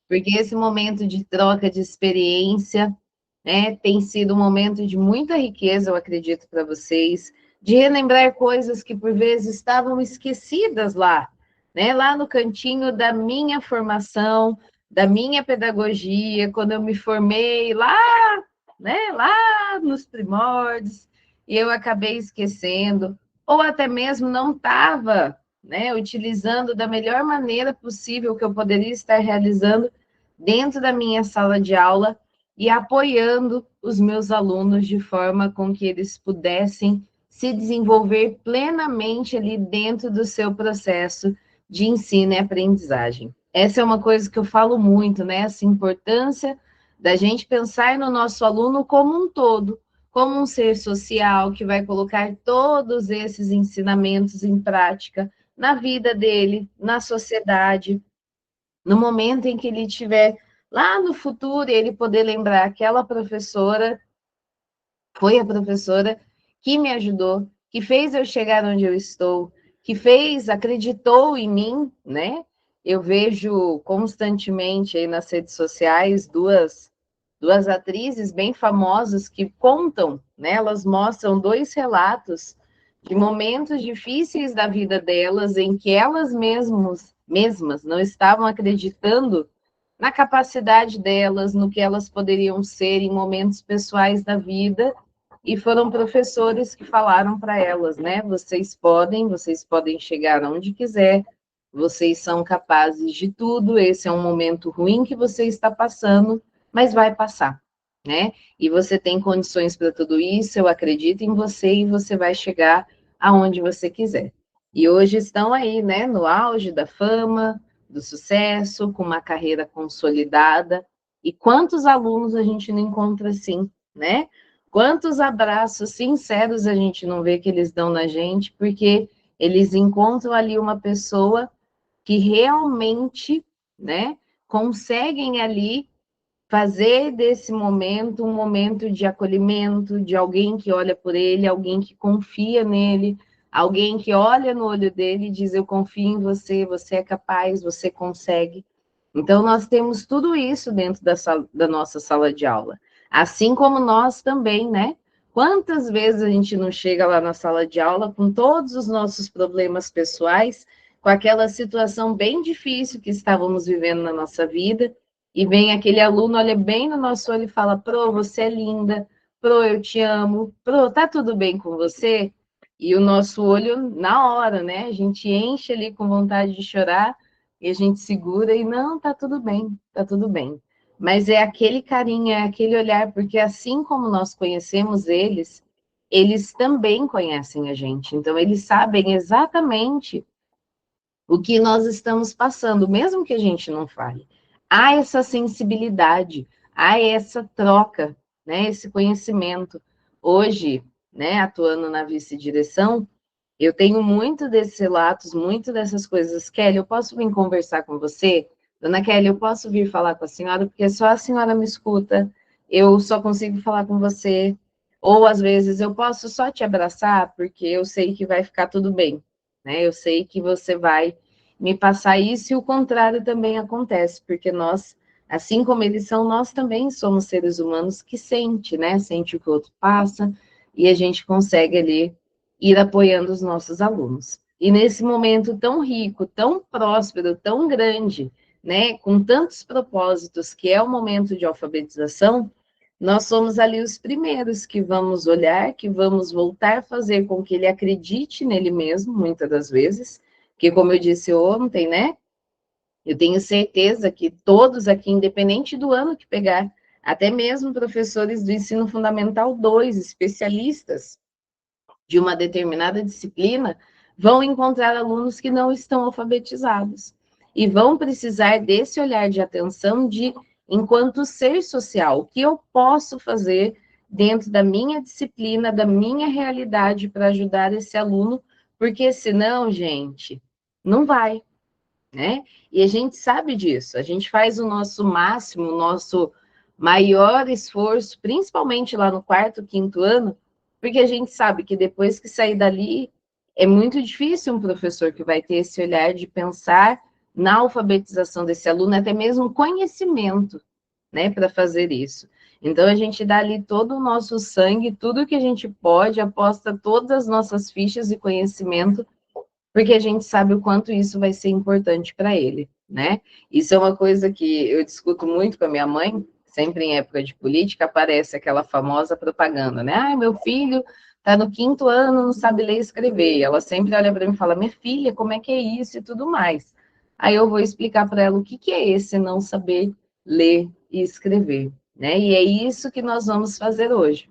porque esse momento de troca de experiência, né, tem sido um momento de muita riqueza, eu acredito, para vocês, de relembrar coisas que por vezes estavam esquecidas lá, né, lá no cantinho da minha formação, da minha pedagogia, quando eu me formei lá, né, lá nos primórdios, e eu acabei esquecendo, ou até mesmo não estava, né, utilizando da melhor maneira possível que eu poderia estar realizando dentro da minha sala de aula e apoiando os meus alunos de forma com que eles pudessem se desenvolver plenamente ali dentro do seu processo de ensino e aprendizagem. Essa é uma coisa que eu falo muito, né? Essa importância da gente pensar no nosso aluno como um todo, como um ser social que vai colocar todos esses ensinamentos em prática na vida dele, na sociedade, no momento em que ele estiver lá no futuro, ele poder lembrar aquela professora, foi a professora que me ajudou, que fez eu chegar onde eu estou, que fez, acreditou em mim, né? Eu vejo constantemente aí nas redes sociais duas atrizes bem famosas que contam, né? Elas mostram dois relatos de momentos difíceis da vida delas em que elas mesmas não estavam acreditando na capacidade delas, no que elas poderiam ser em momentos pessoais da vida, e foram professores que falaram para elas, né? Vocês podem chegar onde quiser, vocês são capazes de tudo, esse é um momento ruim que você está passando, mas vai passar, né? E você tem condições para tudo isso, eu acredito em você e você vai chegar aonde você quiser. E hoje estão aí, né, no auge da fama, do sucesso, com uma carreira consolidada. E quantos alunos a gente não encontra assim, né? Quantos abraços sinceros a gente não vê que eles dão na gente, porque eles encontram ali uma pessoa que realmente, né, conseguem ali fazer desse momento um momento de acolhimento, de alguém que olha por ele, alguém que confia nele, alguém que olha no olho dele e diz: eu confio em você, você é capaz, você consegue. Então, nós temos tudo isso dentro da nossa sala de aula. Assim como nós também, né? Quantas vezes a gente não chega lá na sala de aula com todos os nossos problemas pessoais, com aquela situação bem difícil que estávamos vivendo na nossa vida, e vem aquele aluno, olha bem no nosso olho e fala: Pro, você é linda, Pro, eu te amo, Pro, tá tudo bem com você? E o nosso olho, na hora, né? A gente enche ali com vontade de chorar e a gente segura e não, tá tudo bem, tá tudo bem. Mas é aquele carinho, é aquele olhar, porque assim como nós conhecemos eles, eles também conhecem a gente. Então, eles sabem exatamente o que nós estamos passando, mesmo que a gente não fale. Há essa sensibilidade, há essa troca, né, esse conhecimento. Hoje, né, atuando na vice-direção, eu tenho muito desses relatos, muito dessas coisas. Kelly, eu posso vir conversar com você? Dona Kelly, eu posso vir falar com a senhora, porque só a senhora me escuta, eu só consigo falar com você. Ou, às vezes, eu posso só te abraçar, porque eu sei que vai ficar tudo bem, né? Eu sei que você vai me passar isso, e o contrário também acontece, porque nós, assim como eles são, nós também somos seres humanos que sente, né? Sente o que o outro passa, e a gente consegue ali ir apoiando os nossos alunos. E nesse momento tão rico, tão próspero, tão grande, né, com tantos propósitos, que é o momento de alfabetização, nós somos ali os primeiros que vamos olhar, que vamos voltar a fazer com que ele acredite nele mesmo, muitas das vezes, que como eu disse ontem, né, eu tenho certeza que todos aqui, independente do ano que pegar, até mesmo professores do ensino fundamental 2, especialistas, de uma determinada disciplina, vão encontrar alunos que não estão alfabetizados e vão precisar desse olhar de atenção de, enquanto ser social, o que eu posso fazer dentro da minha disciplina, da minha realidade para ajudar esse aluno, porque senão, gente, não vai, né? E a gente sabe disso, a gente faz o nosso máximo, o nosso maior esforço, principalmente lá no quarto, quinto ano, porque a gente sabe que depois que sair dali, é muito difícil um professor que vai ter esse olhar de pensar na alfabetização desse aluno, até mesmo conhecimento, né, para fazer isso. Então, a gente dá ali todo o nosso sangue, tudo que a gente pode, aposta todas as nossas fichas e conhecimento, porque a gente sabe o quanto isso vai ser importante para ele, né? Isso é uma coisa que eu discuto muito com a minha mãe, sempre em época de política, aparece aquela famosa propaganda, né? Ah, meu filho está no 5º ano, não sabe ler e escrever. E ela sempre olha para mim e fala, minha filha, como é que é isso e tudo mais. Aí eu vou explicar para ela o que, que é esse não saber ler e escrever, né? E é isso que nós vamos fazer hoje.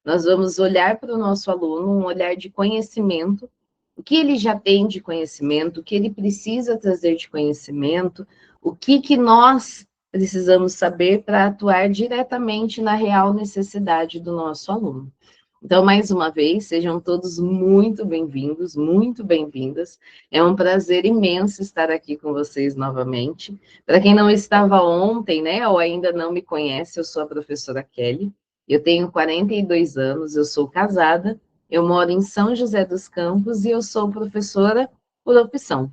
Nós vamos olhar para o nosso aluno, um olhar de conhecimento, o que ele já tem de conhecimento, o que ele precisa trazer de conhecimento, o que, que nós precisamos saber para atuar diretamente na real necessidade do nosso aluno. Então, mais uma vez, sejam todos muito bem-vindos, muito bem-vindas. É um prazer imenso estar aqui com vocês novamente. Para quem não estava ontem, né, ou ainda não me conhece, eu sou a professora Kelly. Eu tenho 42 anos, eu sou casada, eu moro em São José dos Campos e eu sou professora por opção.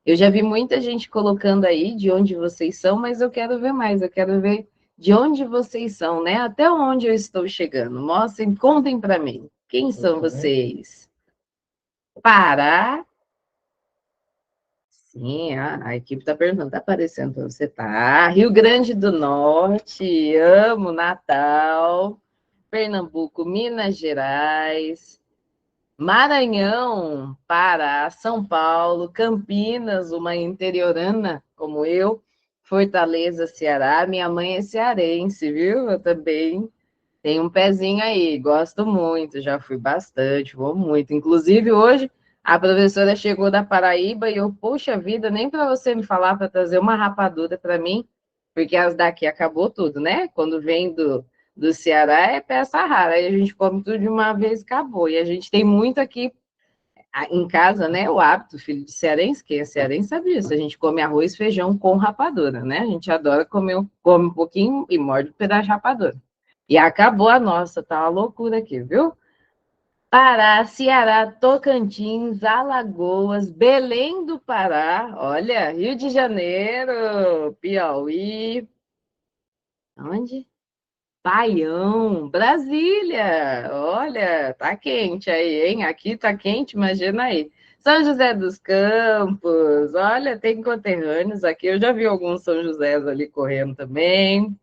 Eu já vi muita gente colocando aí de onde vocês são, mas eu quero ver mais, eu quero ver de onde vocês são, né? Até onde eu estou chegando. Mostrem, contem para mim. Quem são vocês? Pará? Sim, a equipe está perguntando, está aparecendo onde você está? Rio Grande do Norte, amo Natal, Pernambuco, Minas Gerais, Maranhão, Pará, São Paulo, Campinas, uma interiorana como eu, Fortaleza, Ceará. Minha mãe é cearense, viu? Eu também tenho um pezinho aí, gosto muito, já fui bastante, vou muito. Inclusive, hoje a professora chegou da Paraíba e eu, poxa vida, nem para você me falar para trazer uma rapadura para mim, porque as daqui acabou tudo, né? Quando vem do Ceará é peça rara, aí a gente come tudo de uma vez e acabou. E a gente tem muito aqui em casa, né? O hábito, filho de cearense, quem é cearense sabe disso, a gente come arroz, feijão com rapadura, né? A gente adora comer, come um pouquinho e morde um pedaço de rapadura. E acabou a nossa, tá uma loucura aqui, viu? Pará, Ceará, Tocantins, Alagoas, Belém do Pará, olha, Rio de Janeiro, Piauí, onde? Baião, Brasília, olha, tá quente aí, hein? Aqui tá quente, imagina aí. São José dos Campos, olha, tem conterrâneos aqui, eu já vi alguns São Josés ali correndo também.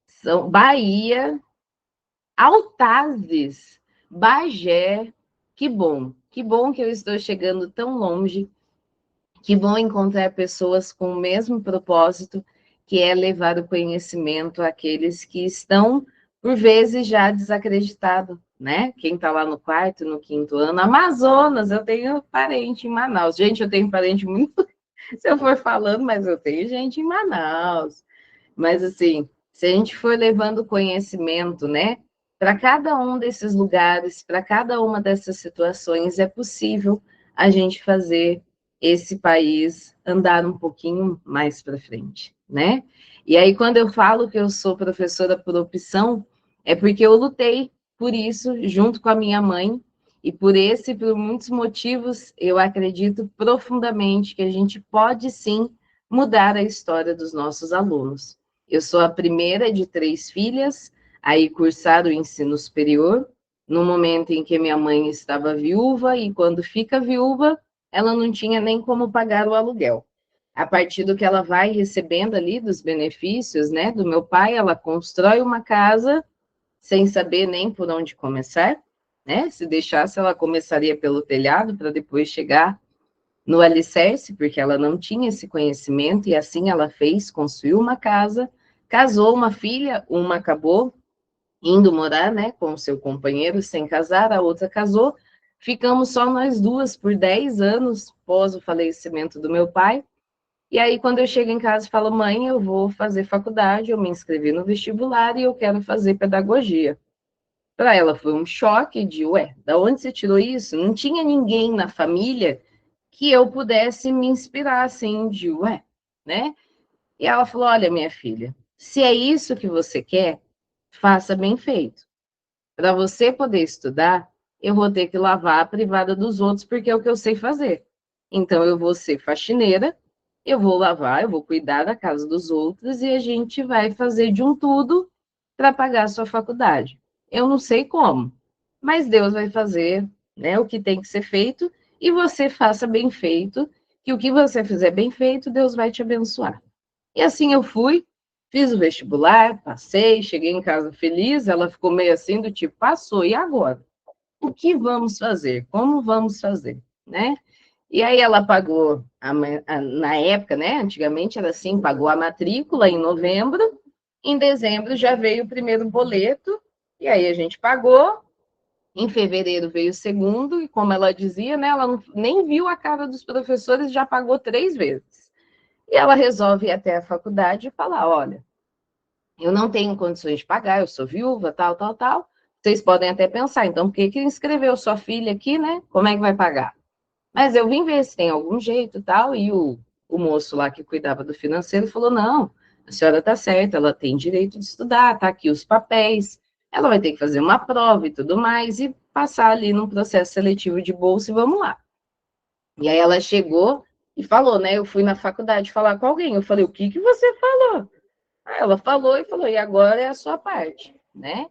São Bahia, Altazes, Bagé, que bom que eu estou chegando tão longe, que bom encontrar pessoas com o mesmo propósito, que é levar o conhecimento àqueles que estão, por vezes, já desacreditados, né? Quem está lá no 4º, no 5º ano, Amazonas, eu tenho parente em Manaus. Gente, eu tenho parente muito, se eu for falando, mas eu tenho gente em Manaus. Mas, assim, se a gente for levando conhecimento, né, para cada um desses lugares, para cada uma dessas situações, é possível a gente fazer esse país andar um pouquinho mais para frente, né? E aí, quando eu falo que eu sou professora por opção, é porque eu lutei por isso junto com a minha mãe, e por muitos motivos, eu acredito profundamente que a gente pode sim mudar a história dos nossos alunos. Eu sou a primeira de 3 filhas a ir cursar o ensino superior, no momento em que minha mãe estava viúva, e quando fica viúva, ela não tinha nem como pagar o aluguel. A partir do que ela vai recebendo ali dos benefícios, né, do meu pai, ela constrói uma casa sem saber nem por onde começar, né? Se deixasse, ela começaria pelo telhado para depois chegar no alicerce, porque ela não tinha esse conhecimento, e assim ela fez, construiu uma casa, casou uma filha, uma acabou indo morar, né, com o seu companheiro, sem casar, a outra casou, ficamos só nós duas por 10 anos, após o falecimento do meu pai, e aí quando eu chego em casa, falo, mãe, eu vou fazer faculdade, eu me inscrevi no vestibular e eu quero fazer pedagogia. Para ela foi um choque de, ué, da onde você tirou isso? Não tinha ninguém na família que eu pudesse me inspirar, assim, de, ué, né? E ela falou, olha, minha filha, se é isso que você quer, faça bem feito. Para você poder estudar, eu vou ter que lavar a privada dos outros, porque é o que eu sei fazer. Então, eu vou ser faxineira, eu vou lavar, eu vou cuidar da casa dos outros e a gente vai fazer de um tudo para pagar a sua faculdade. Eu não sei como, mas Deus vai fazer, né, o que tem que ser feito e você faça bem feito, que o que você fizer bem feito, Deus vai te abençoar. E assim eu fui, fiz o vestibular, passei, cheguei em casa feliz, ela ficou meio assim do tipo, passou, e agora? O que vamos fazer? Como vamos fazer, né? E aí ela pagou, na época, né, antigamente era assim, pagou a matrícula em novembro, em dezembro já veio o primeiro boleto, e aí a gente pagou, em fevereiro veio o segundo, e como ela dizia, né, ela não, nem viu a cara dos professores, já pagou 3 vezes. E ela resolve ir até a faculdade e falar, olha, eu não tenho condições de pagar, eu sou viúva, tal, tal, tal. Vocês podem até pensar, então, por que inscreveu sua filha aqui, né? Como é que vai pagar? Mas eu vim ver se tem algum jeito e tal, e o moço lá que cuidava do financeiro falou, não, a senhora está certa, ela tem direito de estudar, tá aqui os papéis, ela vai ter que fazer uma prova e tudo mais, e passar ali num processo seletivo de bolsa e vamos lá. E aí ela chegou e falou, né, eu fui na faculdade falar com alguém, eu falei, o que que você falou? Aí ela falou e falou, e agora é a sua parte, né?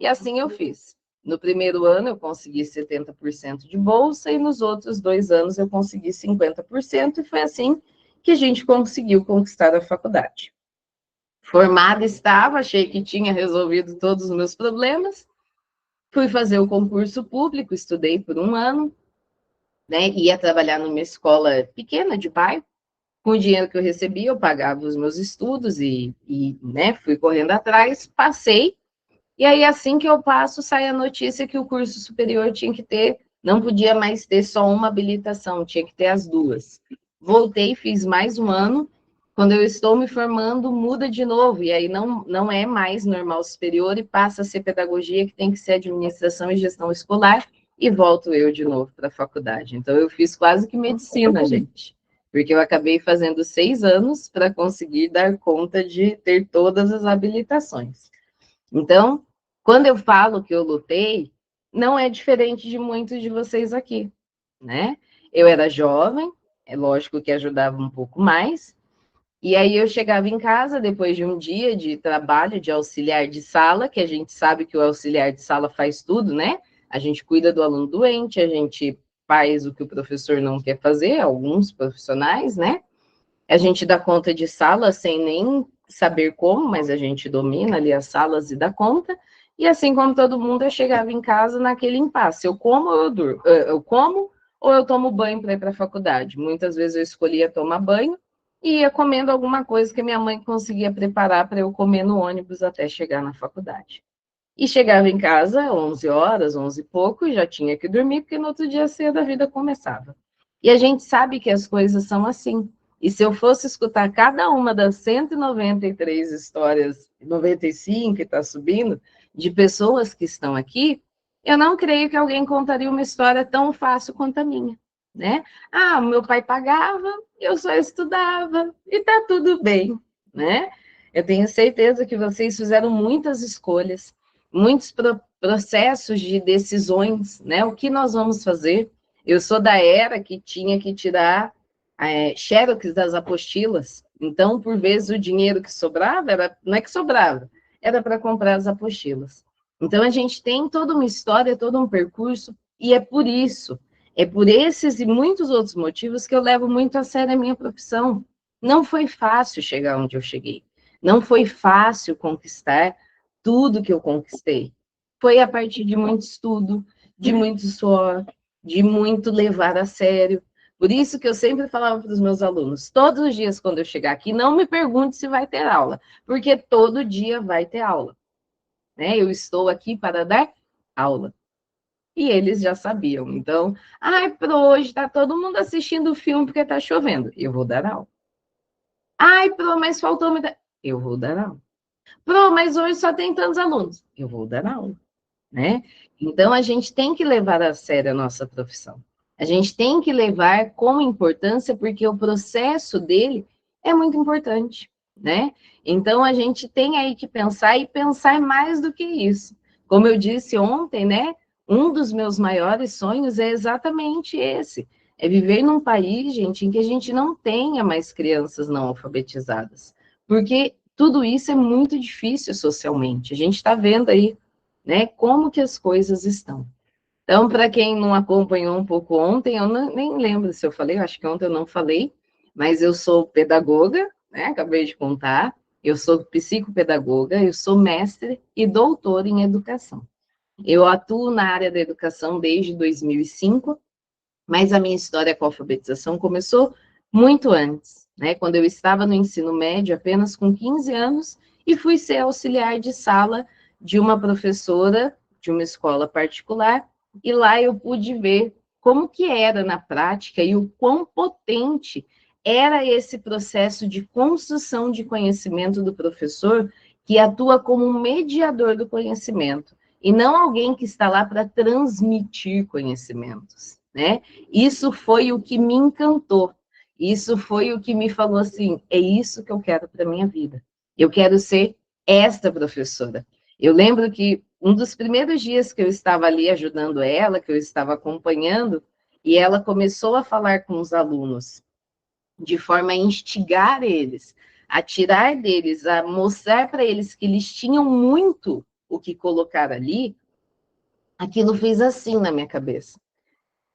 E assim eu fiz. No primeiro ano eu consegui 70% de bolsa e nos outros 2 anos eu consegui 50% e foi assim que a gente conseguiu conquistar a faculdade. Formada estava, achei que tinha resolvido todos os meus problemas, fui fazer o concurso público, estudei por 1 ano, né? Ia trabalhar numa escola pequena de bairro, com o dinheiro que eu recebia, eu pagava os meus estudos e né, fui correndo atrás, passei. E aí, assim que eu passo, sai a notícia que o curso superior tinha que ter, não podia mais ter só uma habilitação, tinha que ter as duas. Voltei, fiz mais 1 ano. Quando eu estou me formando, muda de novo, e aí não é mais normal superior e passa a ser pedagogia, que tem que ser administração e gestão escolar, e volto eu de novo para a faculdade. Então, eu fiz quase que medicina, gente, porque eu acabei fazendo 6 anos para conseguir dar conta de ter todas as habilitações. Então, quando eu falo que eu lutei, não é diferente de muitos de vocês aqui, né? Eu era jovem, é lógico que ajudava um pouco mais, e aí eu chegava em casa depois de um dia de trabalho de auxiliar de sala, que a gente sabe que o auxiliar de sala faz tudo, né? A gente cuida do aluno doente, a gente faz o que o professor não quer fazer, alguns profissionais, né? A gente dá conta de sala sem nem saber como, mas a gente domina ali as salas e dá conta. E assim como todo mundo, eu chegava em casa naquele impasse. Eu como ou eu durmo? Eu como ou eu tomo banho para ir para a faculdade? Muitas vezes eu escolhia tomar banho e ia comendo alguma coisa que minha mãe conseguia preparar para eu comer no ônibus até chegar na faculdade. E chegava em casa 11 horas, 11 e pouco, e já tinha que dormir, porque no outro dia cedo a vida começava. E a gente sabe que as coisas são assim. E se eu fosse escutar cada uma das 193 histórias, 95 que está subindo, de pessoas que estão aqui, eu não creio que alguém contaria uma história tão fácil quanto a minha, né? Ah, meu pai pagava, eu só estudava, e tá tudo bem, né? Eu tenho certeza que vocês fizeram muitas escolhas, muitos processos de decisões, né? O que nós vamos fazer? Eu sou da era que tinha que tirar xerox das apostilas. Então, por vezes, o dinheiro que sobrava, não é que sobrava, era para comprar as apostilas. Então, a gente tem toda uma história, todo um percurso, e é por esses e muitos outros motivos que eu levo muito a sério a minha profissão. Não foi fácil chegar onde eu cheguei. Não foi fácil conquistar tudo que eu conquistei. Foi a partir de muito estudo, de muito suor, de muito levar a sério. Por isso que eu sempre falava para os meus alunos, todos os dias quando eu chegar aqui, não me pergunte se vai ter aula, porque todo dia vai ter aula, né? Eu estou aqui para dar aula. E eles já sabiam. Então, ai, para hoje está todo mundo assistindo o filme porque está chovendo. Eu vou dar aula. Ai, pro, mas faltou muita. Eu vou dar aula. Pro, mas hoje só tem tantos alunos. Eu vou dar aula, né? Então, a gente tem que levar a sério a nossa profissão. A gente tem que levar com importância, porque o processo dele é muito importante, né? Então, a gente tem aí que pensar e pensar mais do que isso. Como eu disse ontem, né? Um dos meus maiores sonhos é exatamente esse, é viver num país, gente, em que a gente não tenha mais crianças não alfabetizadas, porque tudo isso é muito difícil socialmente. A gente está vendo aí, né, como que as coisas estão. Então, para quem não acompanhou um pouco ontem, eu nem lembro se eu falei, eu acho que ontem eu não falei, mas eu sou pedagoga, né? Acabei de contar. Eu sou psicopedagoga, eu sou mestre e doutora em educação. Eu atuo na área da educação desde 2005, mas a minha história com a alfabetização começou muito antes, né? Quando eu estava no ensino médio, apenas com 15 anos, e fui ser auxiliar de sala de uma professora de uma escola particular, e lá eu pude ver como que era na prática e o quão potente era esse processo de construção de conhecimento do professor, que atua como um mediador do conhecimento, e não alguém que está lá para transmitir conhecimentos, né? Isso foi o que me encantou. Isso foi o que me falou assim: é isso que eu quero para minha vida. Eu quero ser esta professora. Eu lembro que um dos primeiros dias que eu estava ali ajudando ela, que eu estava acompanhando, e ela começou a falar com os alunos, de forma a instigar eles, a tirar deles, a mostrar para eles que eles tinham muito o que colocar ali, aquilo fez assim na minha cabeça.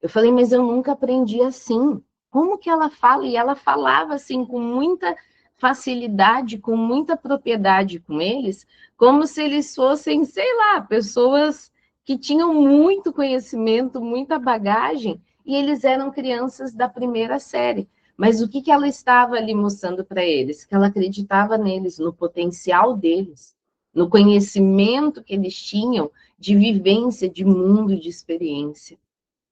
Eu falei, mas eu nunca aprendi assim. Como que ela fala? E ela falava assim com muita facilidade, com muita propriedade com eles, como se eles fossem, sei lá, pessoas que tinham muito conhecimento, muita bagagem, e eles eram crianças da primeira série. Mas o que que ela estava ali mostrando para eles? Que ela acreditava neles, no potencial deles, no conhecimento que eles tinham de vivência, de mundo, de experiência.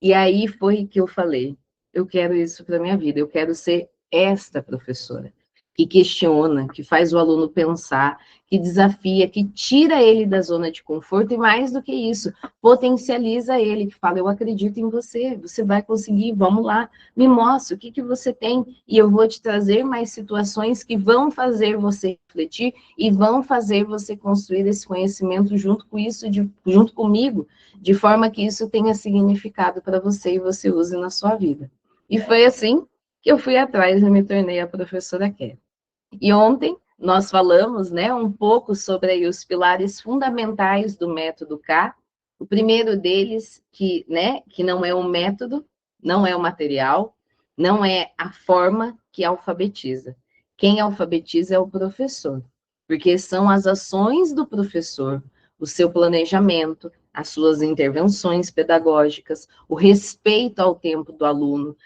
E aí foi que eu falei, eu quero isso para minha vida, eu quero ser esta professora, que questiona, que faz o aluno pensar, que desafia, que tira ele da zona de conforto e mais do que isso, potencializa ele, que fala, eu acredito em você, você vai conseguir, vamos lá, me mostra o que que você tem e eu vou te trazer mais situações que vão fazer você refletir e vão fazer você construir esse conhecimento junto com isso, junto comigo, de forma que isso tenha significado para você e você use na sua vida. E foi assim que eu fui atrás e me tornei a professora Kelly. E ontem nós falamos, né, um pouco sobre aí os pilares fundamentais do método K. O primeiro deles, que não é um método, não é o material, não é a forma que alfabetiza. Quem alfabetiza é o professor, porque são as ações do professor, o seu planejamento, as suas intervenções pedagógicas, o respeito ao tempo do aluno,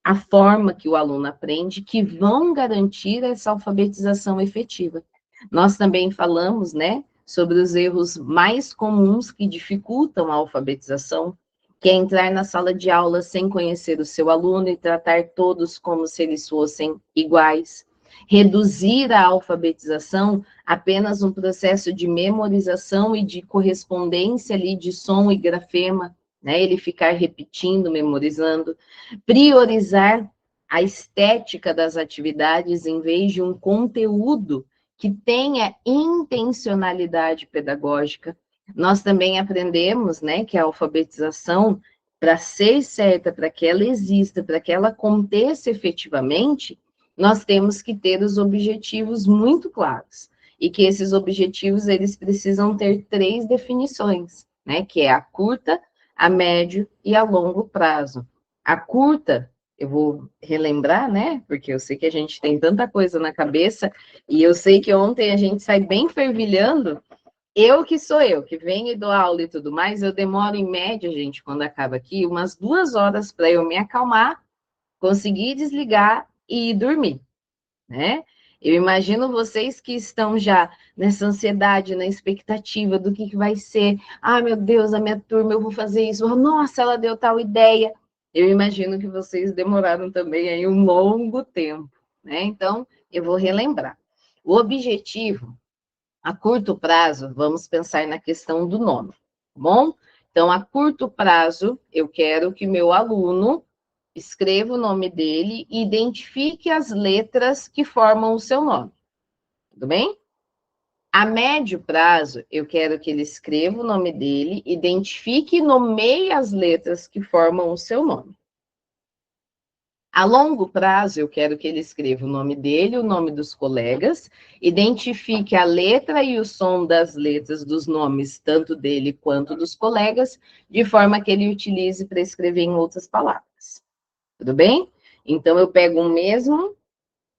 a forma que o aluno aprende, que vão garantir essa alfabetização efetiva. Nós também falamos, né, sobre os erros mais comuns que dificultam a alfabetização, que é entrar na sala de aula sem conhecer o seu aluno e tratar todos como se eles fossem iguais. Reduzir a alfabetização apenas um processo de memorização e de correspondência ali de som e grafema, né? Ele ficar repetindo, memorizando, priorizar a estética das atividades em vez de um conteúdo que tenha intencionalidade pedagógica. Nós também aprendemos, né, que a alfabetização, para ser certa, para que ela exista, para que ela aconteça efetivamente, nós temos que ter os objetivos muito claros. E que esses objetivos, eles precisam ter 3 definições, né, que é a curta, a médio e a longo prazo. A curta, eu vou relembrar, né? Porque eu sei que a gente tem tanta coisa na cabeça, e eu sei que ontem a gente sai bem fervilhando. Eu, que venho e dou aula e tudo mais, eu demoro em média, gente, quando acaba aqui, umas 2 horas para eu me acalmar, conseguir desligar e dormir, né? Eu imagino vocês que estão já nessa ansiedade, na expectativa do que vai ser. Ah, meu Deus, a minha turma, eu vou fazer isso. Nossa, ela deu tal ideia. Eu imagino que vocês demoraram também aí um longo tempo, né? Então, eu vou relembrar. O objetivo, a curto prazo, vamos pensar na questão do nome, tá bom? Então, a curto prazo, eu quero que meu aluno escreva o nome dele e identifique as letras que formam o seu nome. Tudo bem? A médio prazo, eu quero que ele escreva o nome dele, identifique e nomeie as letras que formam o seu nome. A longo prazo, eu quero que ele escreva o nome dele, o nome dos colegas, identifique a letra e o som das letras dos nomes, tanto dele quanto dos colegas, de forma que ele utilize para escrever em outras palavras. Tudo bem? Então, eu pego um mesmo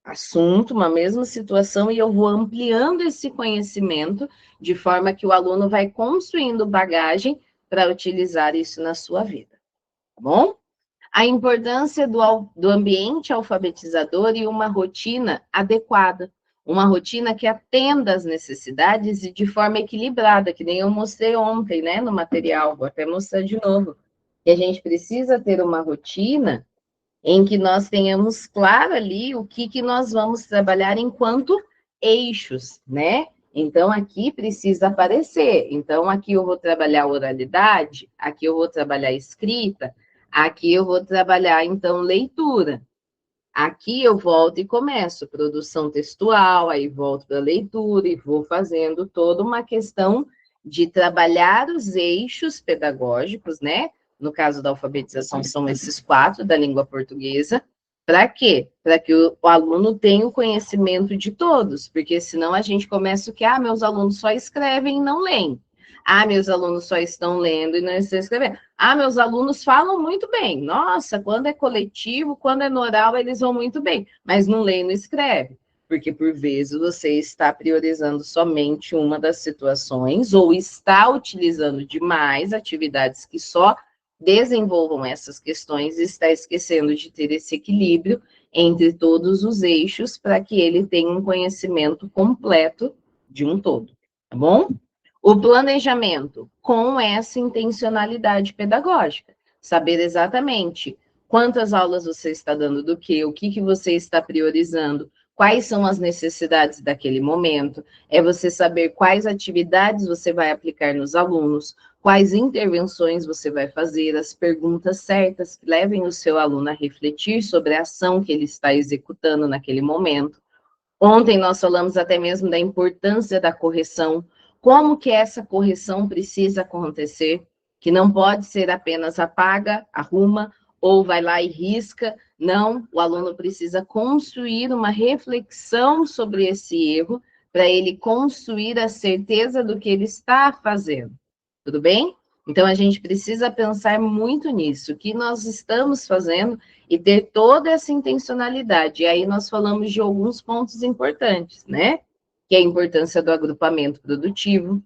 assunto, uma mesma situação, e eu vou ampliando esse conhecimento, de forma que o aluno vai construindo bagagem para utilizar isso na sua vida. Tá bom? A importância do ambiente alfabetizador e uma rotina adequada, uma rotina que atenda às necessidades e de forma equilibrada, que nem eu mostrei ontem, né, no material, vou até mostrar de novo, que a gente precisa ter uma rotina em que nós tenhamos claro ali o que nós vamos trabalhar enquanto eixos, né? Então, aqui precisa aparecer. Então, aqui eu vou trabalhar oralidade, aqui eu vou trabalhar escrita, aqui eu vou trabalhar, então, leitura. Aqui eu volto e começo produção textual, aí volto para leitura e vou fazendo toda uma questão de trabalhar os eixos pedagógicos, né? No caso da alfabetização, são esses 4 da língua portuguesa. Para quê? Para que o aluno tenha o conhecimento de todos, porque senão a gente começa o que? Ah, meus alunos só escrevem e não leem. Ah, meus alunos só estão lendo e não estão escrevendo. Ah, meus alunos falam muito bem. Nossa, quando é coletivo, quando é no oral, eles vão muito bem. Mas não lê e não escreve. Porque, por vezes, você está priorizando somente uma das situações ou está utilizando demais atividades que só desenvolvam essas questões e está esquecendo de ter esse equilíbrio entre todos os eixos para que ele tenha um conhecimento completo de um todo. Tá bom? O planejamento com essa intencionalidade pedagógica. Saber exatamente quantas aulas você está dando do quê, o que você está priorizando, quais são as necessidades daquele momento, é você saber quais atividades você vai aplicar nos alunos, quais intervenções você vai fazer, as perguntas certas que levem o seu aluno a refletir sobre a ação que ele está executando naquele momento. Ontem nós falamos até mesmo da importância da correção, como que essa correção precisa acontecer, que não pode ser apenas apaga, arruma, ou vai lá e risca. Não, o aluno precisa construir uma reflexão sobre esse erro, para ele construir a certeza do que ele está fazendo. Tudo bem? Então, a gente precisa pensar muito nisso, o que nós estamos fazendo e ter toda essa intencionalidade. E aí nós falamos de alguns pontos importantes, né? Que é a importância do agrupamento produtivo.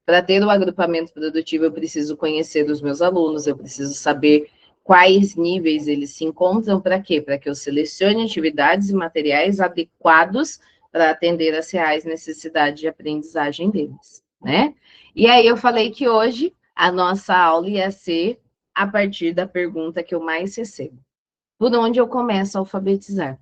Para ter o agrupamento produtivo, eu preciso conhecer os meus alunos, eu preciso saber quais níveis eles se encontram, para quê? Para que eu selecione atividades e materiais adequados para atender às reais necessidades de aprendizagem deles, né? E aí eu falei que hoje a nossa aula ia ser a partir da pergunta que eu mais recebo. Por onde eu começo a alfabetizar?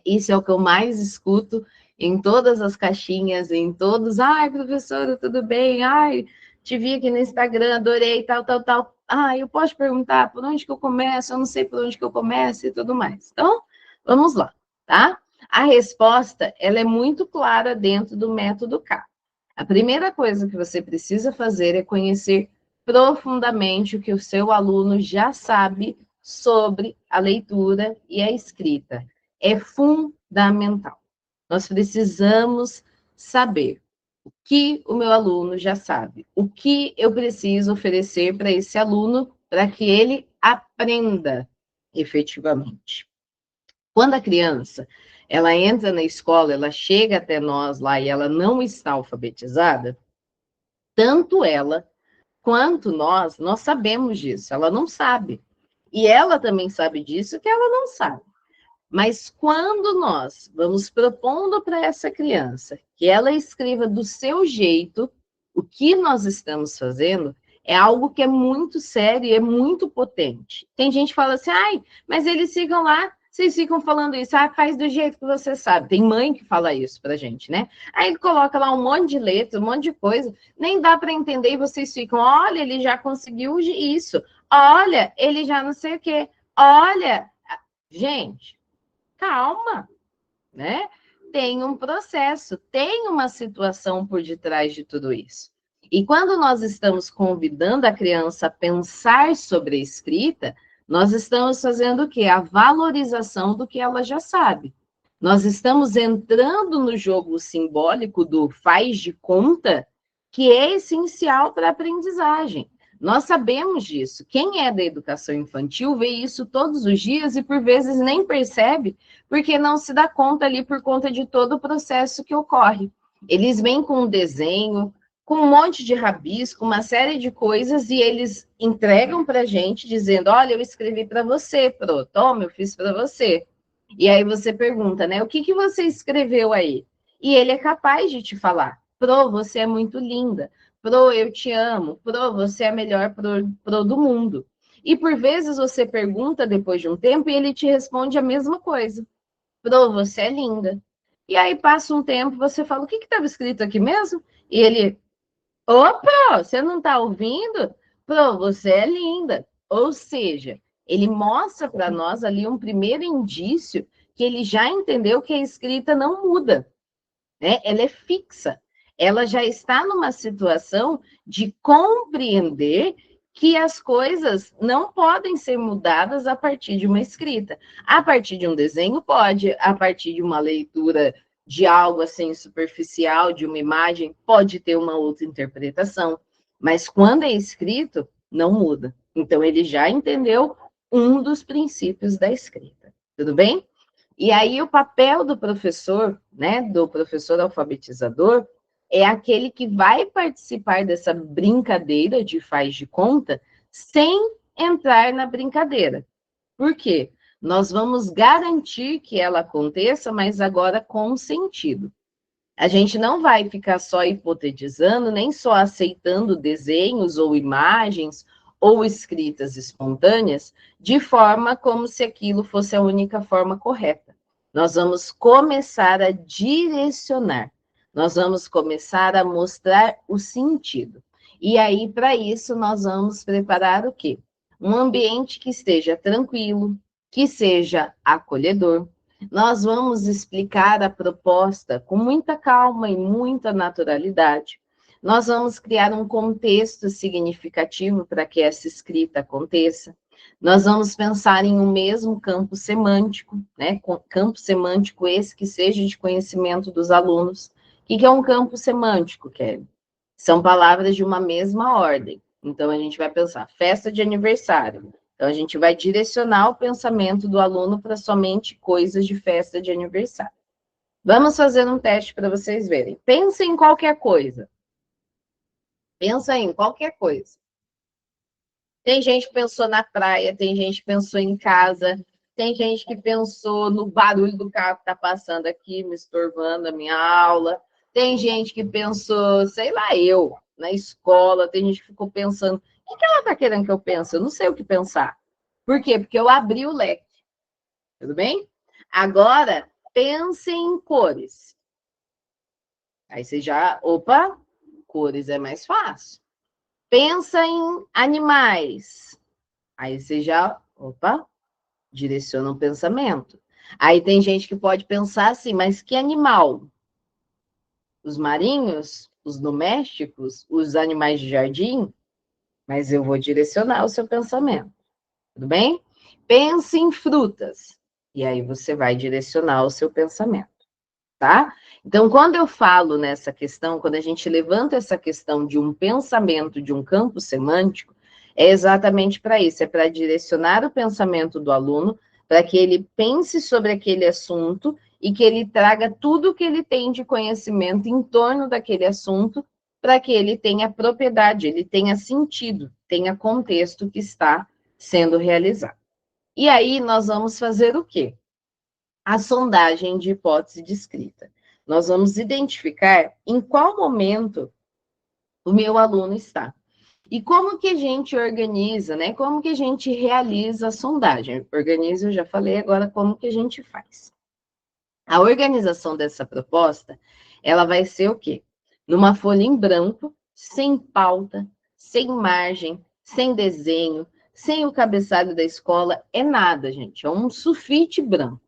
Isso é o que eu mais escuto em todas as caixinhas, em todos. Ai, professora, tudo bem? Ai, te vi aqui no Instagram, adorei, tal, tal, tal. Ah, eu posso perguntar por onde que eu começo? Eu não sei por onde que eu começo e tudo mais. Então, vamos lá, tá? A resposta, ela é muito clara dentro do método K. A primeira coisa que você precisa fazer é conhecer profundamente o que o seu aluno já sabe sobre a leitura e a escrita. É fundamental. Nós precisamos saber o que o meu aluno já sabe, o que eu preciso oferecer para esse aluno para que ele aprenda efetivamente. Quando a criança, ela entra na escola, ela chega até nós lá e ela não está alfabetizada, tanto ela quanto nós sabemos disso, ela não sabe. E ela também sabe disso que ela não sabe. Mas quando nós vamos propondo para essa criança que ela escreva do seu jeito, o que nós estamos fazendo é algo que é muito sério e é muito potente. Tem gente que fala assim, ai, mas eles ficam lá, vocês ficam falando isso, ah, faz do jeito que você sabe. Tem mãe que fala isso pra gente, né? Aí ele coloca lá um monte de letras, um monte de coisa, nem dá para entender e vocês ficam, olha, ele já conseguiu isso, olha, ele já não sei o quê, olha, gente, calma, né? Tem um processo, tem uma situação por detrás de tudo isso. E quando nós estamos convidando a criança a pensar sobre a escrita, Nós estamos fazendo o quê? A valorização do que ela já sabe. Nós estamos entrando no jogo simbólico do faz de conta, que é essencial para a aprendizagem. Nós sabemos disso. Quem é da educação infantil vê isso todos os dias e por vezes nem percebe, porque não se dá conta ali por conta de todo o processo que ocorre. Eles vêm com um desenho, com um monte de rabisco, uma série de coisas, e eles entregam para a gente dizendo, olha, eu escrevi para você, Pro, toma, eu fiz para você. E aí você pergunta, né, o que você escreveu aí? E ele é capaz de te falar, Pro, você é muito linda, Pro, eu te amo, Pro, você é a melhor Pro do mundo. E por vezes você pergunta depois de um tempo e ele te responde a mesma coisa. Pro, você é linda. E aí passa um tempo, você fala, o que estava escrito aqui mesmo? E ele, opa, você não está ouvindo? Pro, você é linda. Ou seja, ele mostra para nós ali um primeiro indício que ele já entendeu que a escrita não muda, né? Ela é fixa. Ela já está numa situação de compreender que as coisas não podem ser mudadas a partir de uma escrita. A partir de um desenho, pode. A partir de uma leitura de algo assim superficial, de uma imagem, pode ter uma outra interpretação. Mas quando é escrito, não muda. Então, ele já entendeu um dos princípios da escrita. Tudo bem? E aí o papel do professor, né, do professor alfabetizador, é aquele que vai participar dessa brincadeira de faz de conta sem entrar na brincadeira. Por quê? Nós vamos garantir que ela aconteça, mas agora com sentido. A gente não vai ficar só hipotetizando, nem só aceitando desenhos ou imagens ou escritas espontâneas, de forma como se aquilo fosse a única forma correta. Nós vamos começar a direcionar, nós vamos começar a mostrar o sentido. E aí, para isso, nós vamos preparar o quê? Um ambiente que esteja tranquilo, que seja acolhedor. Nós vamos explicar a proposta com muita calma e muita naturalidade. Nós vamos criar um contexto significativo para que essa escrita aconteça. Nós vamos pensar em um mesmo campo semântico, né? Campo semântico esse que seja de conhecimento dos alunos. O que é um campo semântico, Kelly? São palavras de uma mesma ordem. Então, a gente vai pensar festa de aniversário. Então, a gente vai direcionar o pensamento do aluno para somente coisas de festa de aniversário. Vamos fazer um teste para vocês verem. Pensa em qualquer coisa. Pensa em qualquer coisa. Tem gente que pensou na praia, tem gente que pensou em casa, tem gente que pensou no barulho do carro que está passando aqui, me estorvando a minha aula. Tem gente que pensou, sei lá, eu, na escola, tem gente que ficou pensando, o que ela está querendo que eu pense? Eu não sei o que pensar. Por quê? Porque eu abri o leque. Tudo bem? Agora, pense em cores. Aí você já, opa, cores é mais fácil. Pensa em animais. Aí você já, opa, direciona o pensamento. Aí tem gente que pode pensar assim, mas que animal? Os marinhos, os domésticos, os animais de jardim? Mas eu vou direcionar o seu pensamento. Tudo bem? Pense em frutas. E aí você vai direcionar o seu pensamento. Tá? Então, quando eu falo nessa questão, quando a gente levanta essa questão de um pensamento, de um campo semântico, é exatamente para isso, é para direcionar o pensamento do aluno, para que ele pense sobre aquele assunto e que ele traga tudo o que ele tem de conhecimento em torno daquele assunto, para que ele tenha propriedade, ele tenha sentido, tenha contexto que está sendo realizado. E aí nós vamos fazer o quê? A sondagem de hipótese de escrita. Nós vamos identificar em qual momento o meu aluno está. E como que a gente organiza, né? Como que a gente realiza a sondagem? Organiza, eu já falei, agora como que a gente faz. A organização dessa proposta, ela vai ser o quê? Numa folha em branco, sem pauta, sem margem, sem desenho, sem o cabeçalho da escola, é nada, gente. É um sulfite branco.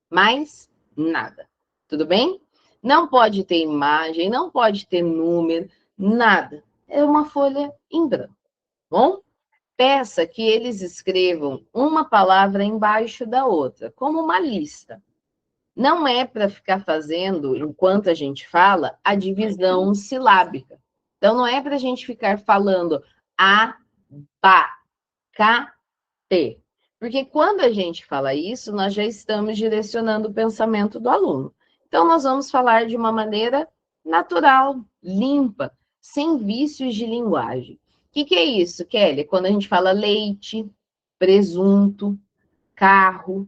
Mais nada. Tudo bem? Não pode ter imagem, não pode ter número, nada. É uma folha em branco, bom? peça que eles escrevam uma palavra embaixo da outra, como uma lista. Não é para ficar fazendo, enquanto a gente fala, a divisão silábica. Então, não é para a gente ficar falando a, ba, ca, te. Porque quando a gente fala isso, nós já estamos direcionando o pensamento do aluno. Então, nós vamos falar de uma maneira natural, limpa, sem vícios de linguagem. O que é isso, Kelly? Quando a gente fala leite, presunto, carro,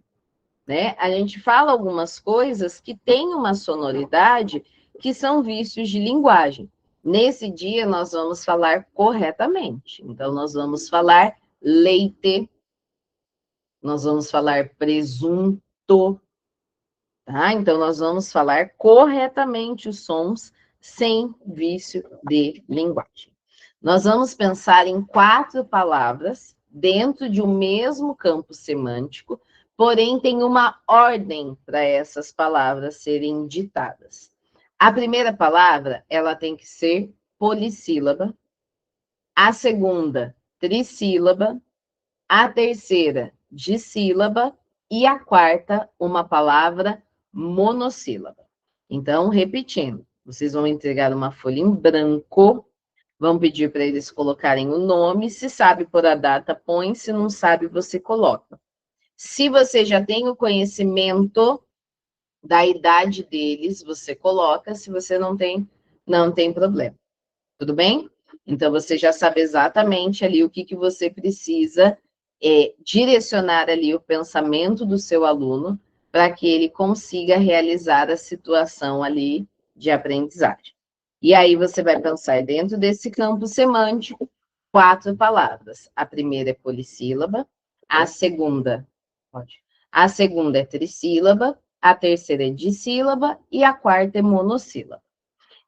né? A gente fala algumas coisas que têm uma sonoridade que são vícios de linguagem. Nesse dia, nós vamos falar corretamente. Então, nós vamos falar leite, nós vamos falar presunto, tá? Então, nós vamos falar corretamente os sons sem vício de linguagem. Nós vamos pensar em 4 palavras dentro de um mesmo campo semântico, porém tem uma ordem para essas palavras serem ditadas. A primeira palavra, ela tem que ser polissílaba, a segunda, trissílaba, a terceira, dissílaba, e a quarta, uma palavra monossílaba. Então, repetindo, vocês vão entregar uma folha em branco, vão pedir para eles colocarem o nome, se sabe por a data, põe, se não sabe, você coloca. Se você já tem o conhecimento da idade deles, você coloca, se você não tem, não tem problema. Tudo bem? Então, você já sabe exatamente ali o que você precisa direcionar ali o pensamento do seu aluno para que ele consiga realizar a situação ali de aprendizagem. E aí você vai pensar dentro desse campo semântico 4 palavras. A primeira é polissílaba, a segunda é trissílaba, a terceira é dissílaba e a quarta é monossílaba.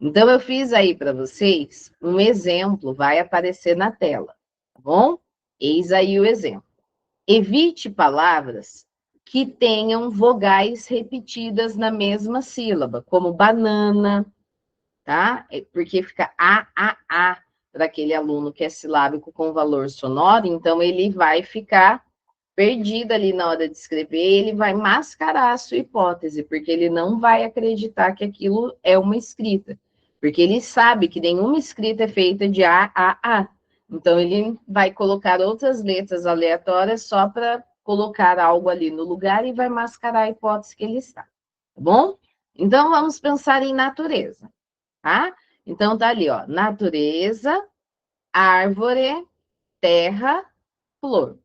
Então, eu fiz aí para vocês um exemplo, vai aparecer na tela, tá bom? Eis aí o exemplo. Evite palavras que tenham vogais repetidas na mesma sílaba, como banana, tá? Porque fica a, para aquele aluno que é silábico com valor sonoro, então ele vai ficar perdido ali na hora de escrever, ele vai mascarar a sua hipótese, porque ele não vai acreditar que aquilo é uma escrita, porque ele sabe que nenhuma escrita é feita de a. Então, ele vai colocar outras letras aleatórias só para colocar algo ali no lugar e vai mascarar a hipótese que ele está, tá bom? Então, vamos pensar em natureza, tá? Então, tá ali, ó, natureza, árvore, terra, flor.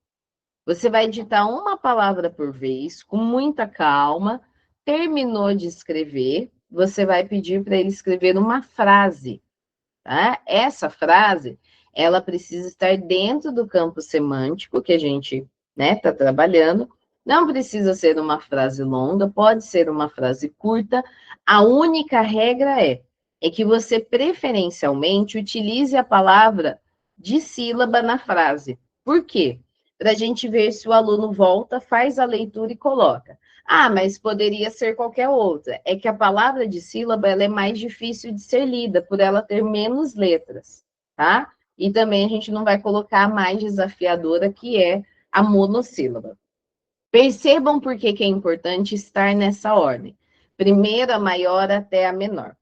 Você vai digitar uma palavra por vez, com muita calma. Terminou de escrever, você vai pedir para ele escrever uma frase, tá? Essa frase, ela precisa estar dentro do campo semântico que a gente, né, está trabalhando. Não precisa ser uma frase longa, pode ser uma frase curta. A única regra é que você preferencialmente utilize a palavra dissílaba na frase. Por quê? Para a gente ver se o aluno volta, faz a leitura e coloca. Ah, mas poderia ser qualquer outra. É que a palavra dissílaba ela é mais difícil de ser lida, por ela ter menos letras, tá? E também a gente não vai colocar a mais desafiadora, que é a monossílaba. Percebam por que é importante estar nessa ordem. Primeiro a maior até a menor.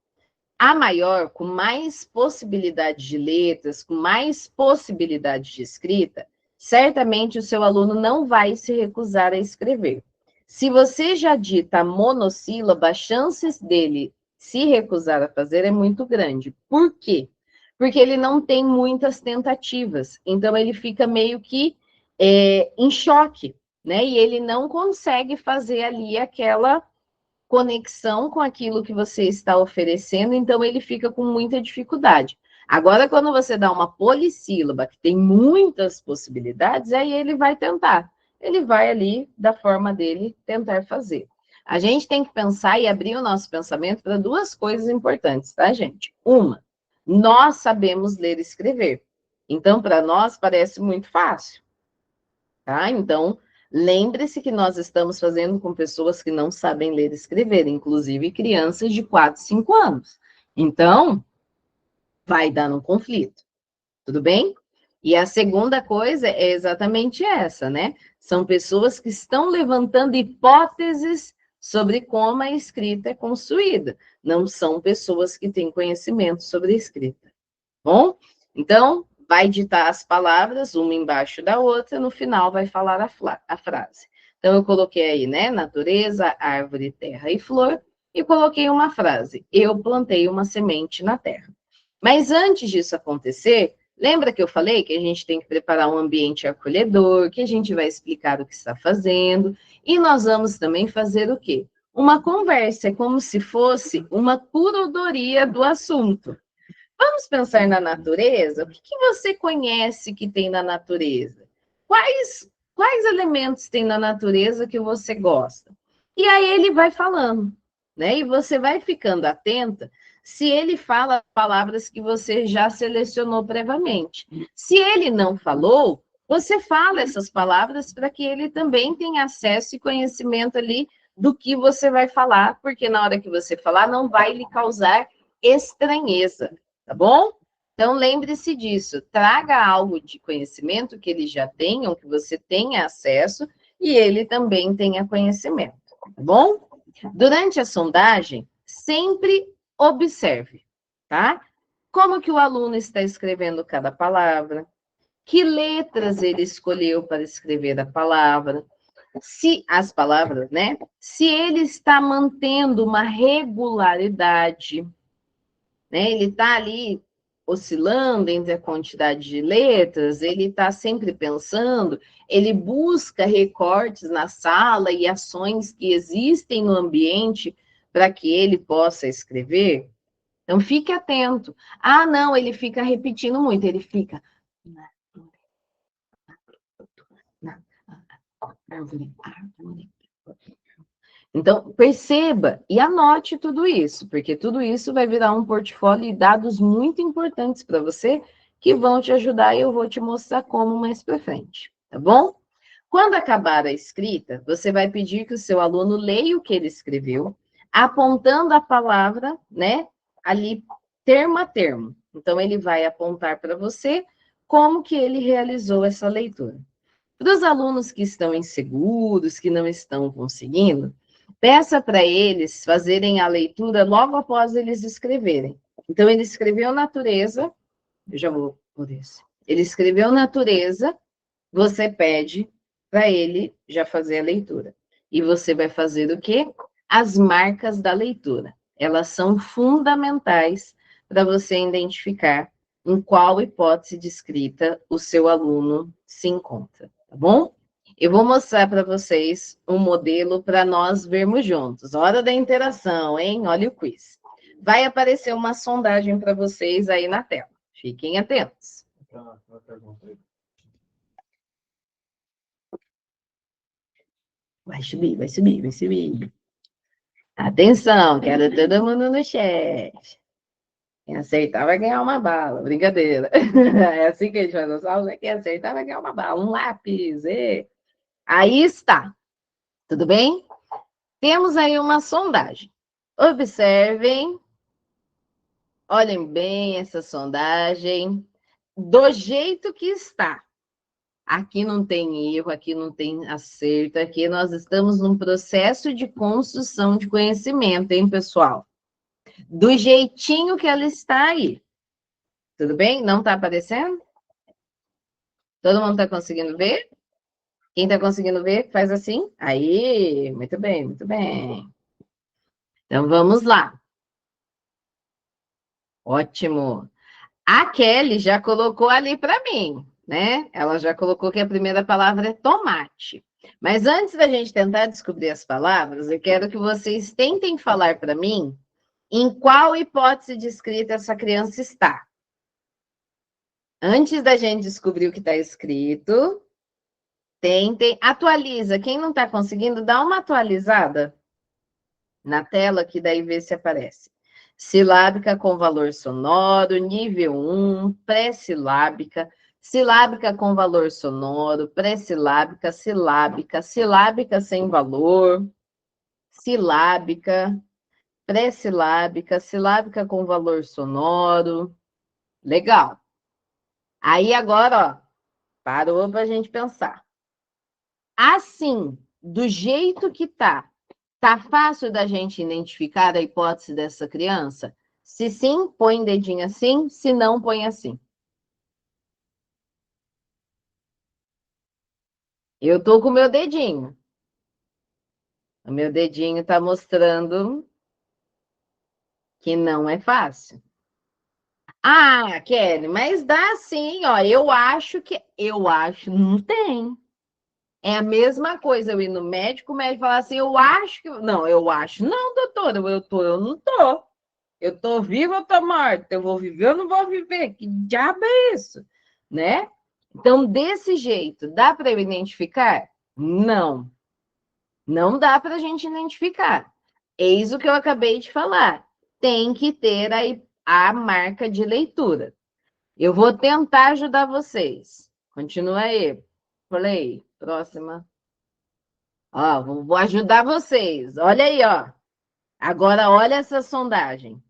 A maior, com mais possibilidades de letras, com mais possibilidades de escrita, certamente o seu aluno não vai se recusar a escrever. Se você já dita a monossílaba, as chances dele se recusar a fazer é muito grande. Por quê? Porque ele não tem muitas tentativas. Então, ele fica meio que em choque, né? E ele não consegue fazer ali aquela conexão com aquilo que você está oferecendo, então ele fica com muita dificuldade. Agora, quando você dá uma polissílaba, que tem muitas possibilidades, aí ele vai tentar. Ele vai ali, da forma dele, tentar fazer. A gente tem que pensar e abrir o nosso pensamento para 2 coisas importantes, tá, gente? Uma, nós sabemos ler e escrever. Então, para nós, parece muito fácil, tá? Então, lembre-se que nós estamos fazendo com pessoas que não sabem ler e escrever, inclusive crianças de 4, 5 anos. Então, vai dar um conflito, tudo bem? E a segunda coisa é exatamente essa, né? São pessoas que estão levantando hipóteses sobre como a escrita é construída. Não são pessoas que têm conhecimento sobre a escrita. Bom? Então, vai ditar as palavras, uma embaixo da outra, no final vai falar a frase. Então, eu coloquei aí, né? Natureza, árvore, terra e flor, e coloquei uma frase. Eu plantei uma semente na terra. Mas antes disso acontecer, lembra que eu falei que a gente tem que preparar um ambiente acolhedor, que a gente vai explicar o que está fazendo, e nós vamos também fazer o quê? Uma conversa, é como se fosse uma curadoria do assunto. Vamos pensar na natureza? O que você conhece que tem na natureza? Quais elementos tem na natureza que você gosta? E aí ele vai falando, né? E você vai ficando atenta se ele fala palavras que você já selecionou previamente. Se ele não falou, você fala essas palavras para que ele também tenha acesso e conhecimento ali do que você vai falar, porque na hora que você falar não vai lhe causar estranheza. Tá bom? Então, lembre-se disso. Traga algo de conhecimento que eles já tenham, que você tenha acesso, e ele também tenha conhecimento. Tá bom? Durante a sondagem, sempre observe, tá? Como que o aluno está escrevendo cada palavra, que letras ele escolheu para escrever a palavra, se as palavras, né? Se ele está mantendo uma regularidade, né? Ele está ali oscilando entre a quantidade de letras, ele está sempre pensando, ele busca recortes na sala e ações que existem no ambiente para que ele possa escrever. Então, fique atento. Ah, não, ele fica repetindo muito, ele fica. Então, perceba e anote tudo isso, porque tudo isso vai virar um portfólio e dados muito importantes para você que vão te ajudar e eu vou te mostrar como mais para frente, tá bom? Quando acabar a escrita, você vai pedir que o seu aluno leia o que ele escreveu, apontando a palavra, né, ali termo a termo. Então, ele vai apontar para você como que ele realizou essa leitura. Para os alunos que estão inseguros, que não estão conseguindo, peça para eles fazerem a leitura logo após eles escreverem. Então, ele escreveu natureza, eu já vou por isso. Ele escreveu natureza, você pede para ele já fazer a leitura. E você vai fazer o quê? As marcas da leitura. Elas são fundamentais para você identificar em qual hipótese de escrita o seu aluno se encontra, tá bom? Eu vou mostrar para vocês um modelo para nós vermos juntos. Hora da interação, hein? Olha o quiz. Vai aparecer uma sondagem para vocês aí na tela. Fiquem atentos. Vai subir, vai subir, vai subir. Atenção, quero todo mundo no chat. Quem acertar vai ganhar uma bala. Brincadeira. É assim que a gente faz as aulas, né? Quem acertar vai ganhar uma bala, um lápis. E... Aí está. Tudo bem? Temos aí uma sondagem. Observem. Olhem bem essa sondagem. Do jeito que está. Aqui não tem erro, aqui não tem acerto, aqui nós estamos num processo de construção de conhecimento, hein, pessoal? Do jeitinho que ela está aí. Tudo bem? Não está aparecendo? Todo mundo está conseguindo ver? Quem está conseguindo ver, faz assim. Aí, muito bem, muito bem. Então, vamos lá. Ótimo. A Kelly já colocou ali para mim, né? Ela já colocou que a primeira palavra é tomate. Mas antes da gente tentar descobrir as palavras, eu quero que vocês tentem falar para mim em qual hipótese de escrita essa criança está. Antes da gente descobrir o que está escrito, tentem, atualiza. Quem não está conseguindo, dá uma atualizada na tela, que daí vê se aparece. Silábica com valor sonoro, nível 1, pré-silábica, silábica com valor sonoro, pré-silábica, silábica, silábica sem valor, silábica, pré-silábica, silábica com valor sonoro. Legal. Aí agora, ó, parou para a gente pensar. Assim, do jeito que tá fácil da gente identificar a hipótese dessa criança? Se sim, põe dedinho assim, se não, põe assim. Eu tô com o meu dedinho. O meu dedinho tá mostrando que não é fácil. Ah, Kelly, mas dá sim, ó. Eu acho, não tem. É a mesma coisa eu ir no médico, o médico falar assim, eu acho que. Não, eu acho. Não, doutora, eu não tô. Eu tô viva ou tô morta? Eu vou viver ou não vou viver? Que diabo é isso? Né? Então, desse jeito, dá para eu identificar? Não, não dá para a gente identificar. Eis o que eu acabei de falar. Tem que ter a marca de leitura. Eu vou tentar ajudar vocês. Continua aí. Falei, próxima. Ó, vou ajudar vocês. Olha aí, ó. Agora olha essa sondagem.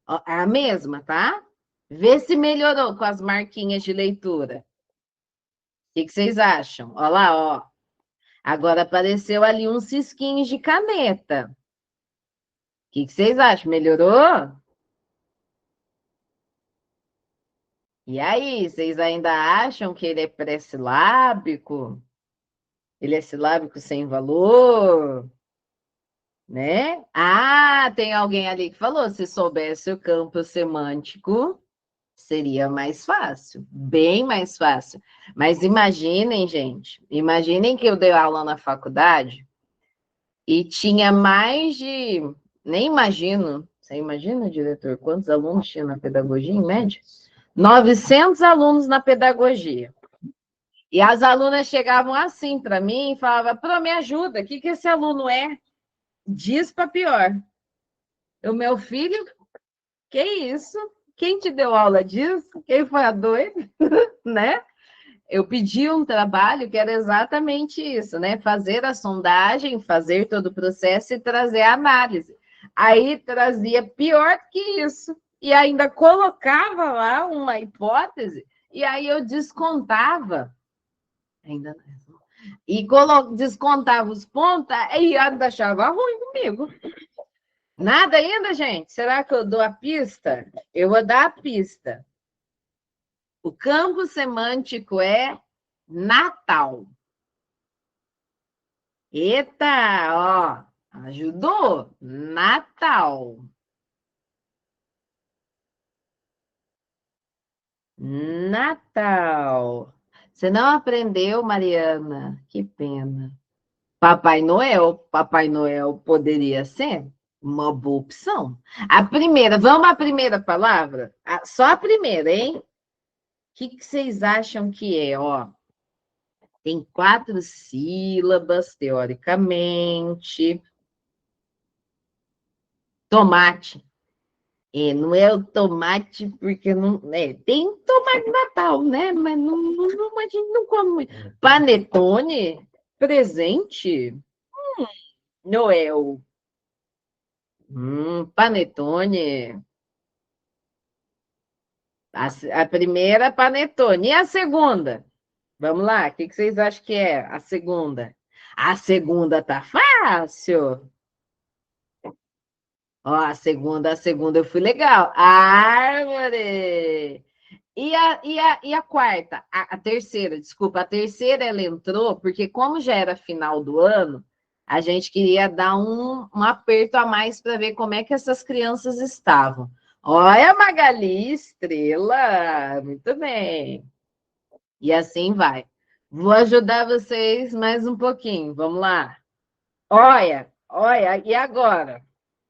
Ó, é a mesma, tá? Vê se melhorou com as marquinhas de leitura. O que vocês acham? Olha lá, ó. Agora apareceu ali uns cisquinhos de caneta. O que vocês acham? Melhorou? E aí, vocês ainda acham que ele é pré-silábico? Ele é silábico sem valor? Né? Ah, tem alguém ali que falou, se soubesse o campo semântico, seria mais fácil, bem mais fácil. Mas imaginem, gente, imaginem que eu dei aula na faculdade e tinha mais de, nem imagino, você imagina, diretor, quantos alunos tinha na pedagogia em média? 900 alunos na pedagogia. E as alunas chegavam assim para mim e falavam, Pro, me ajuda, o que esse aluno é? Diz para pior. O meu filho, que isso? Quem te deu aula disso? Quem foi a doida? Né? Eu pedi um trabalho que era exatamente isso, né? Fazer a sondagem, fazer todo o processo e trazer a análise. Aí trazia pior que isso. E ainda colocava lá uma hipótese, e aí eu descontava, ainda não. E descontava os pontos, e ainda achava ruim comigo. Nada ainda, gente? Será que eu dou a pista? Eu vou dar a pista. O campo semântico é Natal. Eita, ó, ajudou? Natal. Natal. Você não aprendeu, Mariana? Que pena. Papai Noel. Papai Noel poderia ser uma boa opção. A primeira, vamos à primeira palavra? Só a primeira, hein? O que vocês acham que é? Ó, tem 4 sílabas, teoricamente. Tomate. É, não é o tomate, porque não. É, tem tomate natal, né? Mas a gente não come muito. Panetone? Presente? Noel. Panetone. A primeira, panetone. E a segunda? Vamos lá, o que vocês acham que é a segunda? A segunda tá fácil. Ó, a segunda eu fui legal. Árvore! E a quarta? A terceira, desculpa, a terceira ela entrou porque, como já era final do ano, a gente queria dar um aperto a mais para ver como é que essas crianças estavam. Olha, Magali, estrela! Muito bem. E assim vai. Vou ajudar vocês mais um pouquinho. Vamos lá. Olha, olha, e agora?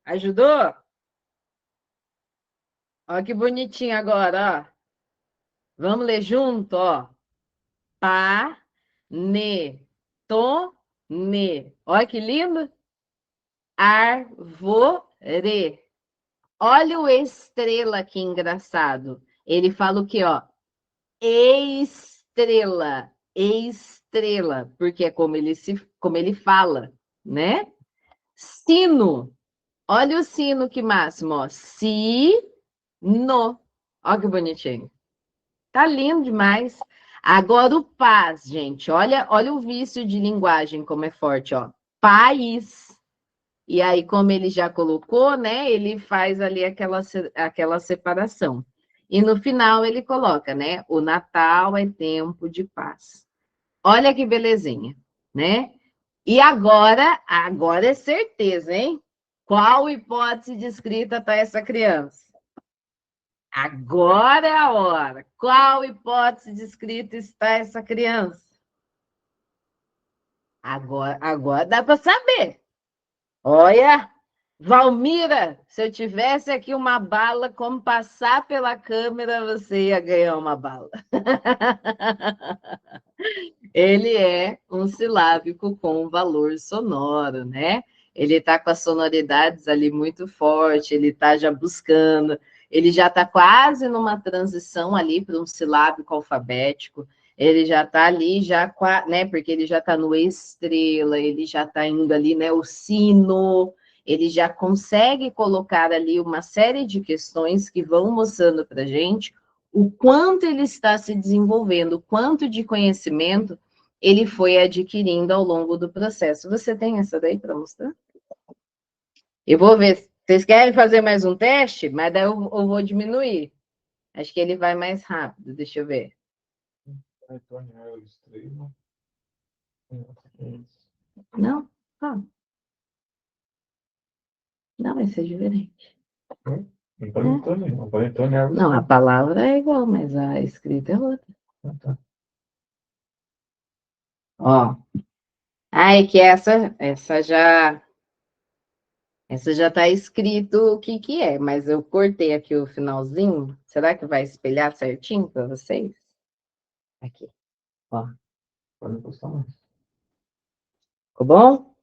Ajudou? Olha que bonitinho agora, ó. Vamos ler junto, ó. Panetone. Olha que lindo. Arvore. Olha o estrela que engraçado. Ele fala o quê, ó? Estrela. Estrela. Porque é como ele fala, né? Sino. Olha o sino que máximo, ó. Sino. Olha que bonitinho. Tá lindo demais. Agora o paz, gente. Olha o vício de linguagem como é forte, ó. País. E aí, como ele já colocou, né? Ele faz ali aquela separação. E no final ele coloca, né? O Natal é tempo de paz. Olha que belezinha, né? E agora é certeza, hein? Qual hipótese descrita para essa criança? Agora é a hora. Qual hipótese descrita está essa criança? Agora dá para saber. Olha, Valmira, se eu tivesse aqui uma bala, como passar pela câmera, você ia ganhar uma bala. Ele é um silábico com valor sonoro, né? Ele está com as sonoridades ali muito forte, ele está já buscando, ele já está quase numa transição ali para um silábico alfabético, ele já está ali, já, né? Porque ele já está no estrela, ele já está indo ali, né? O sino, ele já consegue colocar ali uma série de questões que vão mostrando para a gente o quanto ele está se desenvolvendo, o quanto de conhecimento ele foi adquirindo ao longo do processo. Você tem essa daí para mostrar? Eu vou ver. Vocês querem fazer mais um teste? Mas daí eu vou diminuir. Acho que ele vai mais rápido. Deixa eu ver. Não? Ah. Não, vai ser diferente. Não, a palavra é igual, mas a escrita é outra. Ó. Ai, que essa já está escrito o que é, mas eu cortei aqui o finalzinho. Será que vai espelhar certinho para vocês? Aqui, ó. Pode postar mais. Ficou bom?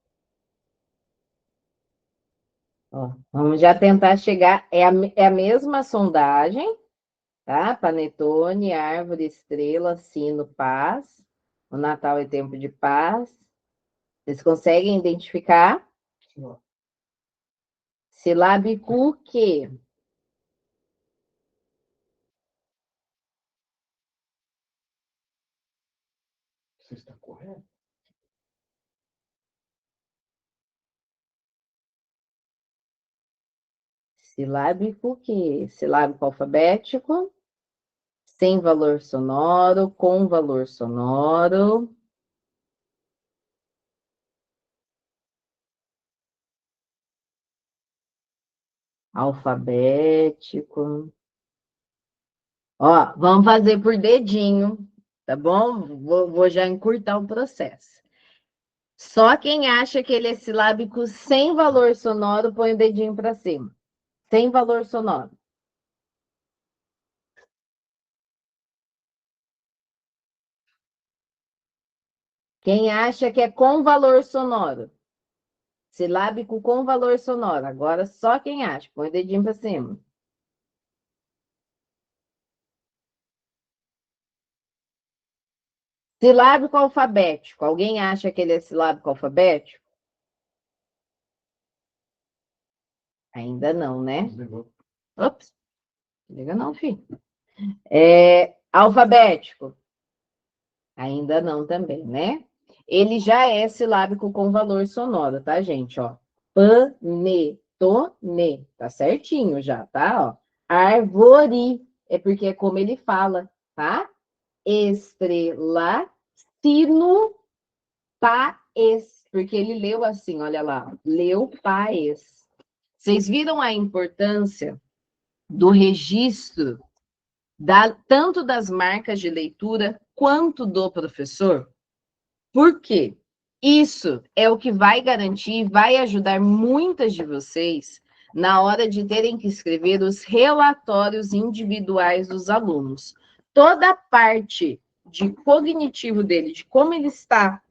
Ó, vamos já tentar chegar. É a mesma sondagem, tá? Panetone, árvore, estrela, sino, paz. O Natal é tempo de paz. Vocês conseguem identificar? Silábico que? Você está correto? Silábico que? Silábico alfabético, sem valor sonoro, com valor sonoro. Alfabético. Ó, vamos fazer por dedinho, tá bom? Vou já encurtar o processo. Só quem acha que ele é silábico sem valor sonoro, põe o dedinho para cima. Sem valor sonoro. Quem acha que é com valor sonoro? Silábico com valor sonoro. Agora só quem acha, põe o dedinho para cima. Silábico alfabético. Alguém acha que ele é silábico alfabético? Ainda não, né? Ops, liga não, filho. Alfabético. Ainda não também, né? Ele já é silábico com valor sonoro, tá, gente? Ó, panetone, tá certinho já, tá? Ó, árvore, é porque é como ele fala, tá? Estrela, sino, paes, porque ele leu assim, olha lá, leu paes. Vocês viram a importância do registro tanto das marcas de leitura quanto do professor? Por quê? Isso é o que vai garantir, vai ajudar muitas de vocês na hora de terem que escrever os relatórios individuais dos alunos. Toda a parte de cognitivo dele, de como ele está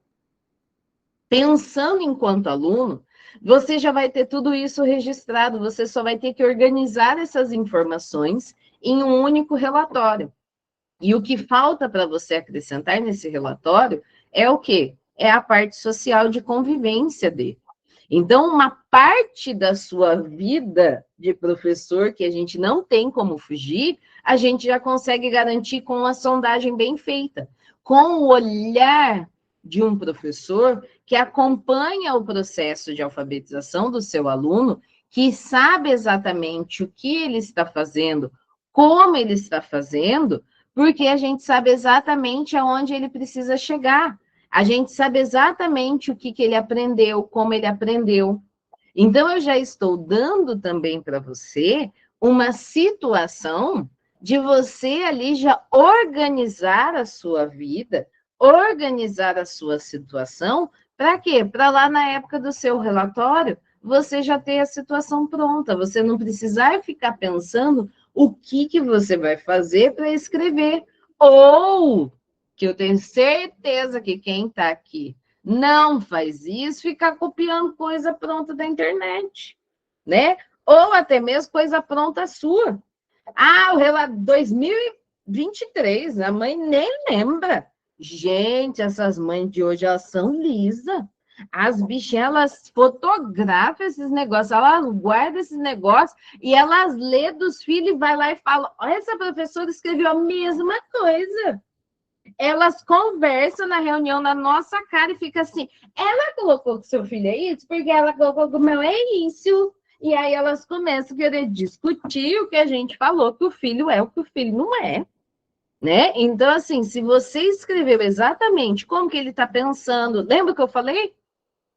pensando enquanto aluno, você já vai ter tudo isso registrado, você só vai ter que organizar essas informações em um único relatório. E o que falta para você acrescentar nesse relatório é o quê? É a parte social de convivência dele. Então, uma parte da sua vida de professor, que a gente não tem como fugir, a gente já consegue garantir com uma sondagem bem feita, com o olhar de um professor que acompanha o processo de alfabetização do seu aluno, que sabe exatamente o que ele está fazendo, como ele está fazendo, porque a gente sabe exatamente aonde ele precisa chegar. A gente sabe exatamente o que ele aprendeu, como ele aprendeu. Então, eu já estou dando também para você uma situação de você ali já organizar a sua vida, organizar a sua situação, para quê? Para lá na época do seu relatório, você já ter a situação pronta, você não precisar ficar pensando o que você vai fazer para escrever. Ou, que eu tenho certeza que quem está aqui não faz isso, ficar copiando coisa pronta da internet, né? Ou até mesmo coisa pronta sua. Ah, o relato 2023, a mãe nem lembra. Gente, essas mães de hoje, elas são lisas. As bichinhas, elas fotografam esses negócios, elas guardam esses negócios e elas lê dos filhos e vai lá e fala: olha, essa professora escreveu a mesma coisa. Elas conversam na reunião na nossa cara e fica assim: ela colocou que seu filho é isso, porque ela colocou que o meu é isso. E aí elas começam a querer discutir o que a gente falou, que o filho é o que o filho não é, né? Então, assim, se você escreveu exatamente como que ele está pensando, lembra que eu falei?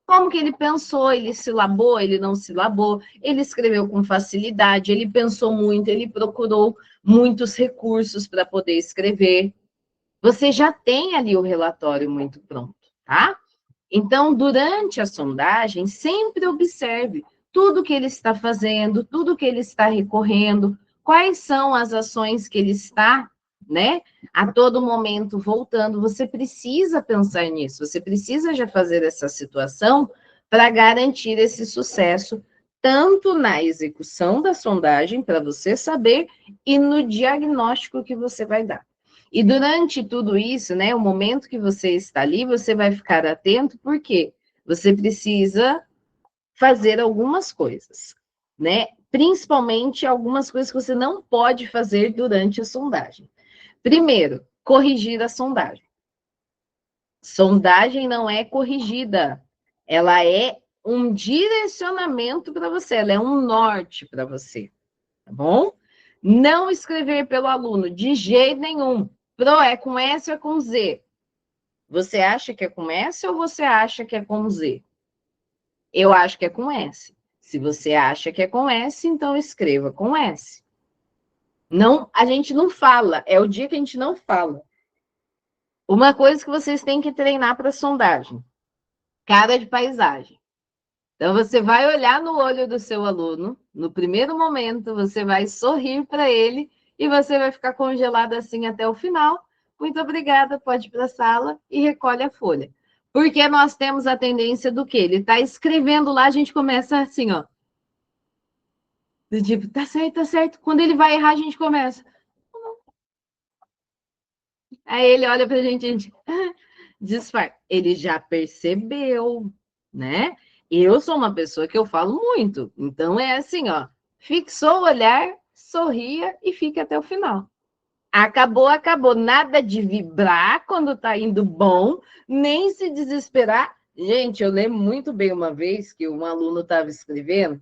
Como que ele pensou, ele silabou, ele não silabou, ele escreveu com facilidade, ele pensou muito, ele procurou muitos recursos para poder escrever. Você já tem ali o relatório muito pronto, tá? Então, durante a sondagem, sempre observe tudo que ele está fazendo, tudo que ele está recorrendo, quais são as ações que ele está, né, a todo momento voltando. Você precisa pensar nisso, você precisa já fazer essa situação para garantir esse sucesso, tanto na execução da sondagem, para você saber, e no diagnóstico que você vai dar. E durante tudo isso, né, o momento que você está ali, você vai ficar atento, porque você precisa fazer algumas coisas, né? Principalmente algumas coisas que você não pode fazer durante a sondagem. Primeiro, corrigir a sondagem. Sondagem não é corrigida, ela é um direcionamento para você, ela é um norte para você, tá bom? Não escrever pelo aluno, de jeito nenhum. Pro é com S ou é com Z? Você acha que é com S ou você acha que é com Z? Eu acho que é com S. Se você acha que é com S, então escreva com S. Não, a gente não fala, é o dia que a gente não fala. Uma coisa que vocês têm que treinar para sondagem: cara de paisagem. Então, você vai olhar no olho do seu aluno, no primeiro momento, você vai sorrir para ele e você vai ficar congelado assim até o final. Muito obrigada, pode ir para a sala e recolhe a folha. Porque nós temos a tendência do quê? Ele está escrevendo lá, a gente começa assim, ó. Do tipo, tá certo, tá certo. Quando ele vai errar, a gente começa. Aí ele olha para a gente disfarça. Ele já percebeu, né? Eu sou uma pessoa que eu falo muito. Então é assim, ó. Fixou o olhar, sorria e fica até o final. Acabou, acabou. Nada de vibrar quando tá indo bom, nem se desesperar. Gente, eu lembro muito bem uma vez que um aluno estava escrevendo,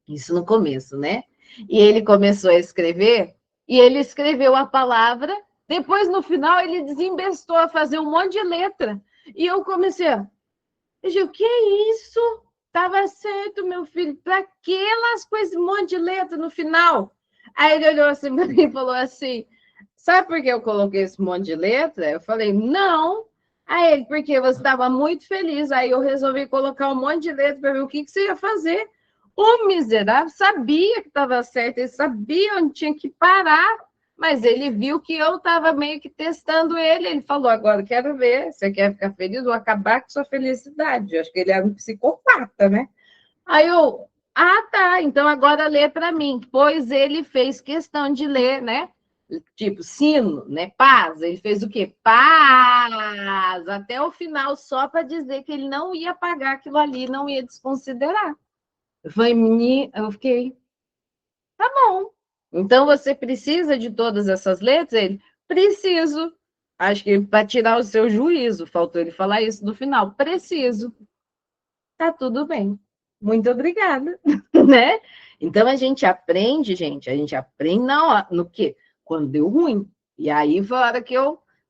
isso no começo, né? E ele começou a escrever, e ele escreveu a palavra, depois no final ele desembestou a fazer um monte de letra. E eu comecei a... Eu disse, o que é isso? Tava certo, meu filho. Para que lascou esse monte de letra no final? Aí ele olhou assim para mim e falou assim: sabe por que eu coloquei esse monte de letra? Eu falei, não. Aí ele, porque você estava muito feliz. Aí eu resolvi colocar um monte de letra para ver o que você ia fazer. O miserável sabia que estava certo, ele sabia onde tinha que parar, mas ele viu que eu estava meio que testando ele. Ele falou: agora quero ver, você quer ficar feliz? Vou acabar com sua felicidade. Eu acho que ele era um psicopata, né? Aí eu, ah, tá, então agora lê para mim. Pois ele fez questão de ler, né? tipo, sino, né? Paz. Ele fez o quê? Paz! Até o final, só para dizer que ele não ia pagar aquilo ali, não ia desconsiderar. Eu fiquei, tá bom. Então você precisa de todas essas letras? Ele, preciso. Acho que para tirar o seu juízo, faltou ele falar isso no final. Preciso. Tá tudo bem. Muito obrigada, né? Então a gente aprende no quê? Quando deu ruim. E aí foi a hora que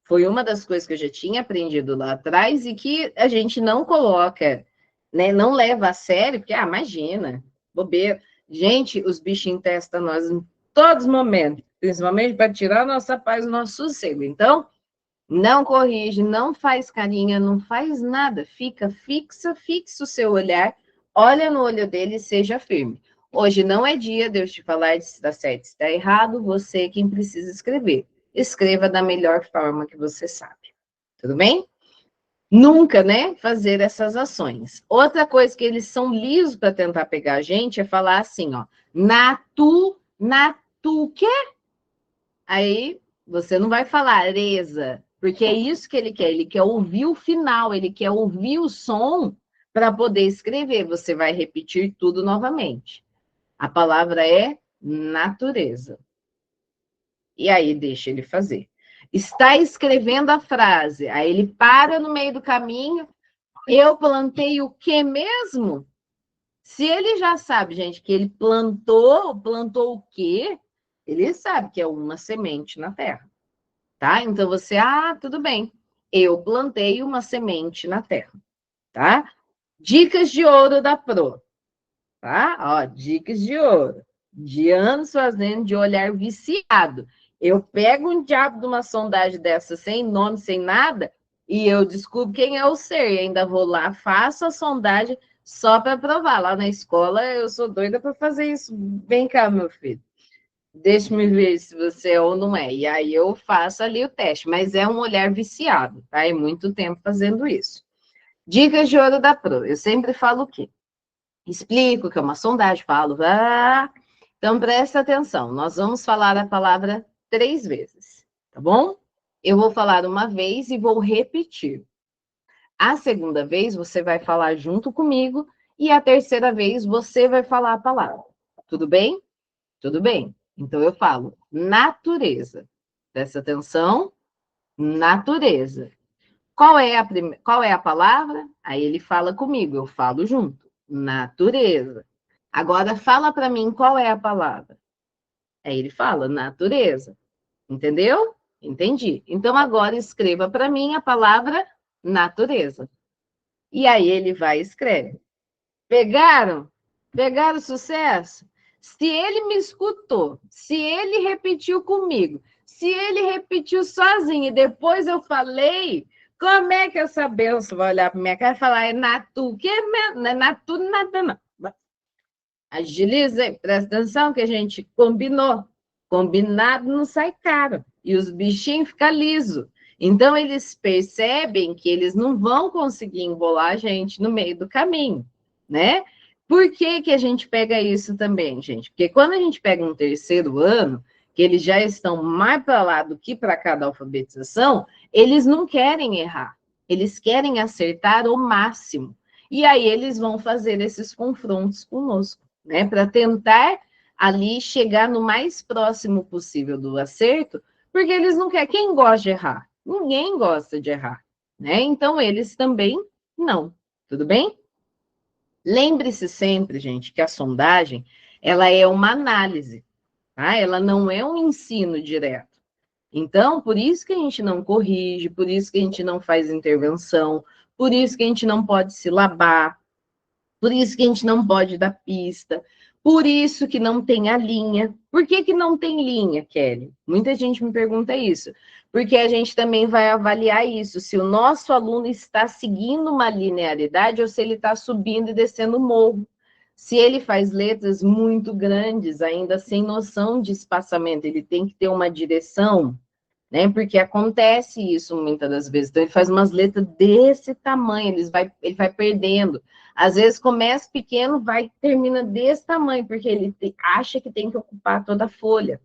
foi uma das coisas que eu já tinha aprendido lá atrás e que a gente não coloca, né? Não leva a sério, porque, imagina, bobeira. Gente, os bichinhos testam nós em todos os momentos, principalmente para tirar a nossa paz, o nosso sossego. Então, não corrige, não faz carinha, não faz nada. Fixa o seu olhar, olha no olho dele e seja firme. Hoje não é dia de eu te falar se está certo, se está errado, você é quem precisa escrever. Escreva da melhor forma que você sabe. Tudo bem? Nunca, né, fazer essas ações. Outra coisa que eles são lisos para tentar pegar a gente é falar assim, ó, quê? Aí você não vai falar areza, porque é isso que ele quer ouvir o final, ele quer ouvir o som para poder escrever. Você vai repetir tudo novamente. A palavra é natureza. E aí deixa ele fazer. Está escrevendo a frase, aí ele para no meio do caminho. Eu plantei o que mesmo? Se ele já sabe, gente, que ele plantou o quê? Ele sabe que é uma semente na terra. Tá? Então você, tudo bem. Eu plantei uma semente na terra, tá? Dicas de ouro da Pro, tá? Ó, dicas de ouro. De anos fazendo de olhar viciado. Eu pego um diabo de uma sondagem dessa sem nome, sem nada, e eu descubro quem é o ser. E ainda vou lá, faço a sondagem só para provar. Lá na escola eu sou doida para fazer isso. Vem cá, meu filho. Deixa-me ver se você é ou não é. E aí eu faço ali o teste, mas é um olhar viciado, tá? É muito tempo fazendo isso. Dicas de ouro da Pro. Eu sempre falo o quê? Explico que é uma sondagem, falo. Então presta atenção. Nós vamos falar a palavra 3 vezes, tá bom? Eu vou falar uma vez e vou repetir. A segunda vez você vai falar junto comigo e a terceira vez você vai falar a palavra. Tudo bem? Tudo bem. Então eu falo natureza. Presta atenção. Natureza. Qual é a palavra? Aí ele fala comigo, eu falo junto. Natureza. Agora fala para mim qual é a palavra. Aí ele fala natureza. Entendeu? Entendi. Então agora escreva para mim a palavra natureza. E aí ele vai e escreve. Pegaram? Pegaram o sucesso? Se ele me escutou, se ele repetiu comigo, se ele repetiu sozinho e depois eu falei, como é que essa benção vai olhar para minha cara e falar, é natu, que não é natu, nada não. Agiliza aí, presta atenção que a gente combinou. Combinado não sai caro. E os bichinhos ficam lisos. Então, eles percebem que eles não vão conseguir embolar a gente no meio do caminho, né? Por que que a gente pega isso também, gente? Porque quando a gente pega um terceiro ano, que eles já estão mais para lá do que para cá da alfabetização, eles não querem errar. Eles querem acertar o máximo. E aí eles vão fazer esses confrontos conosco, né? Para tentar ali chegar no mais próximo possível do acerto, porque eles não querem. Quem gosta de errar? Ninguém gosta de errar, né? Então eles também não. Tudo bem? Lembre-se sempre, gente, que a sondagem ela é uma análise, tá? Ela não é um ensino direto. Então, por isso que a gente não corrige, por isso que a gente não faz intervenção, por isso que a gente não pode silabar, por isso que a gente não pode dar pista, por isso que não tem a linha. Por que que não tem linha, Kelly? Muita gente me pergunta isso. Porque a gente também vai avaliar isso, se o nosso aluno está seguindo uma linearidade ou se ele está subindo e descendo o morro. Se ele faz letras muito grandes, ainda sem noção de espaçamento, ele tem que ter uma direção, né? Porque acontece isso muitas das vezes. Então, ele faz umas letras desse tamanho, ele vai perdendo. Às vezes começa pequeno, termina desse tamanho, porque ele acha que tem que ocupar toda a folha.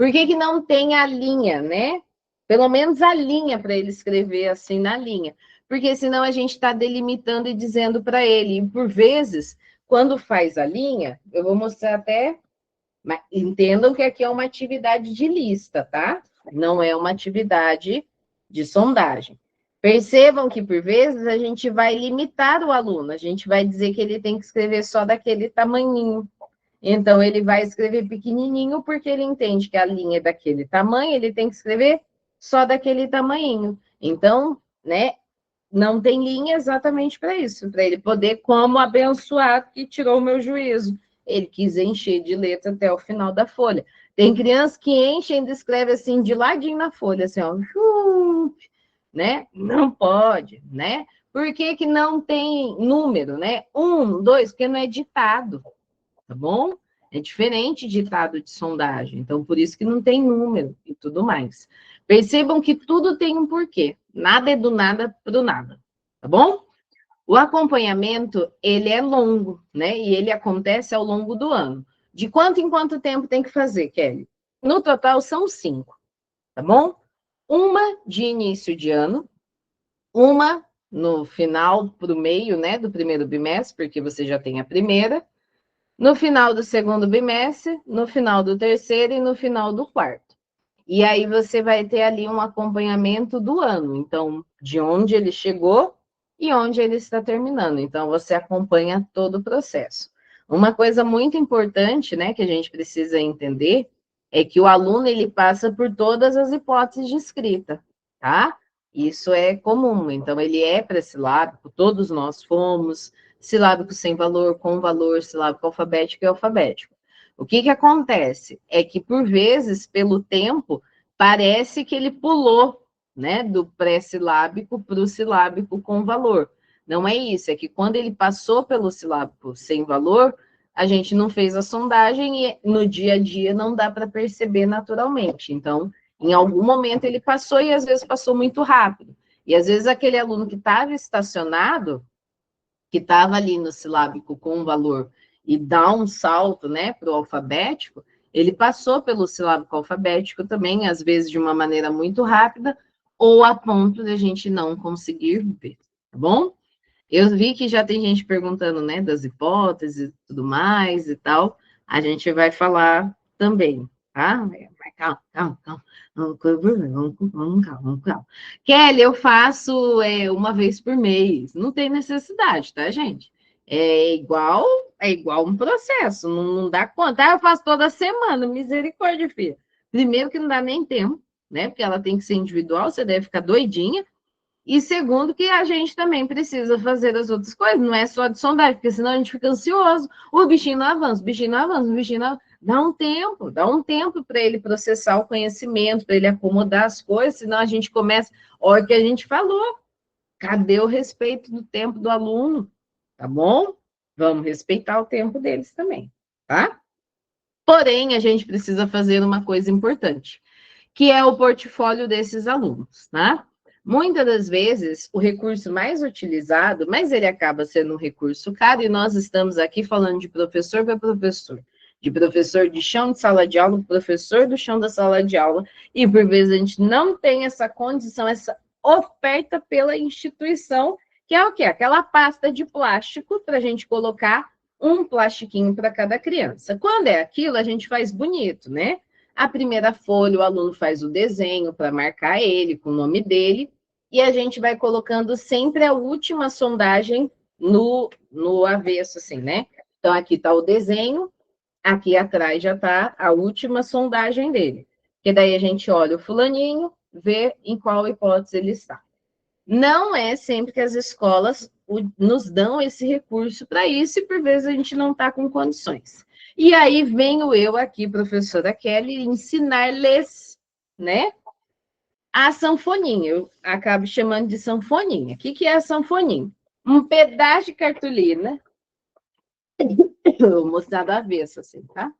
Por que que não tem a linha, né? Pelo menos a linha para ele escrever assim na linha. Porque senão a gente está delimitando e dizendo para ele. E por vezes, quando faz a linha, eu vou mostrar até. Mas entendam que aqui é uma atividade de lista, tá? Não é uma atividade de sondagem. Percebam que, por vezes, a gente vai limitar o aluno, a gente vai dizer que ele tem que escrever só daquele tamanhinho. Então, ele vai escrever pequenininho, porque ele entende que a linha é daquele tamanho, ele tem que escrever só daquele tamanhinho. Então, né, não tem linha exatamente para isso, para ele poder, como abençoado que tirou o meu juízo. Ele quis encher de letra até o final da folha. Tem criança que enche e ainda escreve assim, de ladinho na folha, assim, ó, né? Não pode, né? Por que que não tem número, né? 1, 2, porque não é ditado, tá bom? É diferente de ditado de sondagem, então por isso que não tem número e tudo mais. Percebam que tudo tem um porquê, nada é do nada pro nada, tá bom? O acompanhamento, ele é longo, né? E ele acontece ao longo do ano. De quanto em quanto tempo tem que fazer, Kelly? No total são 5, tá bom? Uma de início de ano, uma no final para o meio, né, do primeiro bimestre, porque você já tem a primeira, no final do segundo bimestre, no final do terceiro e no final do quarto. E aí você vai ter ali um acompanhamento do ano, então, de onde ele chegou e onde ele está terminando. Então, você acompanha todo o processo. Uma coisa muito importante, né, que a gente precisa entender é que o aluno ele passa por todas as hipóteses de escrita, tá? Isso é comum. Então, ele é pré-silábico, todos nós fomos, silábico sem valor, com valor, silábico alfabético e alfabético. O que que acontece? É que, por vezes, pelo tempo, parece que ele pulou, né, do pré-silábico para o silábico com valor. Não é isso, é que quando ele passou pelo silábico sem valor, a gente não fez a sondagem e no dia a dia não dá para perceber naturalmente. Então, em algum momento ele passou e às vezes passou muito rápido. E às vezes aquele aluno que estava estacionado, que estava ali no silábico com valor e dá um salto, né, para o alfabético, ele passou pelo silábico alfabético também, às vezes de uma maneira muito rápida, ou a ponto de a gente não conseguir ver, tá bom? Eu vi que já tem gente perguntando, né, das hipóteses e tudo mais e tal. A gente vai falar também, tá? Calma, calma, calma. Calma. Kelly, eu faço uma vez por mês. Não tem necessidade, tá, gente? É igual um processo, não dá conta. Ah, eu faço toda semana, misericórdia, filha. Primeiro que não dá nem tempo, né? Porque ela tem que ser individual, você deve ficar doidinha. E segundo, que a gente também precisa fazer as outras coisas, não é só de sondagem, porque senão a gente fica ansioso. O bichinho não avança, o bichinho não avança, o bichinho não. Dá um tempo para ele processar o conhecimento, para ele acomodar as coisas, senão a gente começa. Olha o que a gente falou. Cadê o respeito do tempo do aluno? Tá bom? Vamos respeitar o tempo deles também, tá? Porém, a gente precisa fazer uma coisa importante, que é o portfólio desses alunos, tá? Muitas das vezes, o recurso mais utilizado, mas ele acaba sendo um recurso caro, e nós estamos aqui falando de professor para professor, de professor de chão de sala de aula, professor do chão da sala de aula, e por vezes a gente não tem essa condição, essa oferta pela instituição, que é o quê? Aquela pasta de plástico para a gente colocar um plastiquinho para cada criança. Quando é aquilo, a gente faz bonito, né? A primeira folha, o aluno faz o desenho para marcar ele, com o nome dele, e a gente vai colocando sempre a última sondagem no avesso, assim, né? Então, aqui está o desenho, aqui atrás já está a última sondagem dele. Que daí a gente olha o fulaninho, vê em qual hipótese ele está. Não é sempre que as escolas nos dão esse recurso para isso, e por vezes a gente não está com condições. E aí venho eu aqui, professora Kelly, ensinar-lhes, né, a sanfoninha. Eu acabo chamando de sanfoninha. O que que é a sanfoninha? Um pedaço de cartolina, vou mostrar do avesso, assim, tá?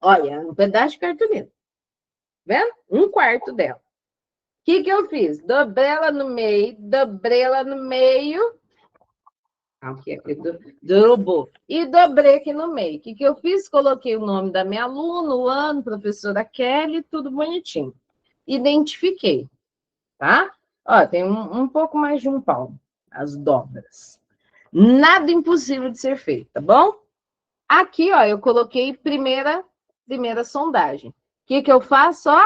Olha, um pedaço de cartolina, vendo? Um quarto dela. O que que eu fiz? Dobrei ela no meio, Aqui, dobrou. E dobrei aqui no meio. O que eu fiz? Coloquei o nome da minha aluna, o ano, professora Kelly, tudo bonitinho. Identifiquei, tá? Ó, tem um pouco mais de um palmo, as dobras. Nada impossível de ser feito, tá bom? Aqui, ó, eu coloquei primeira sondagem. O que eu faço? Ó,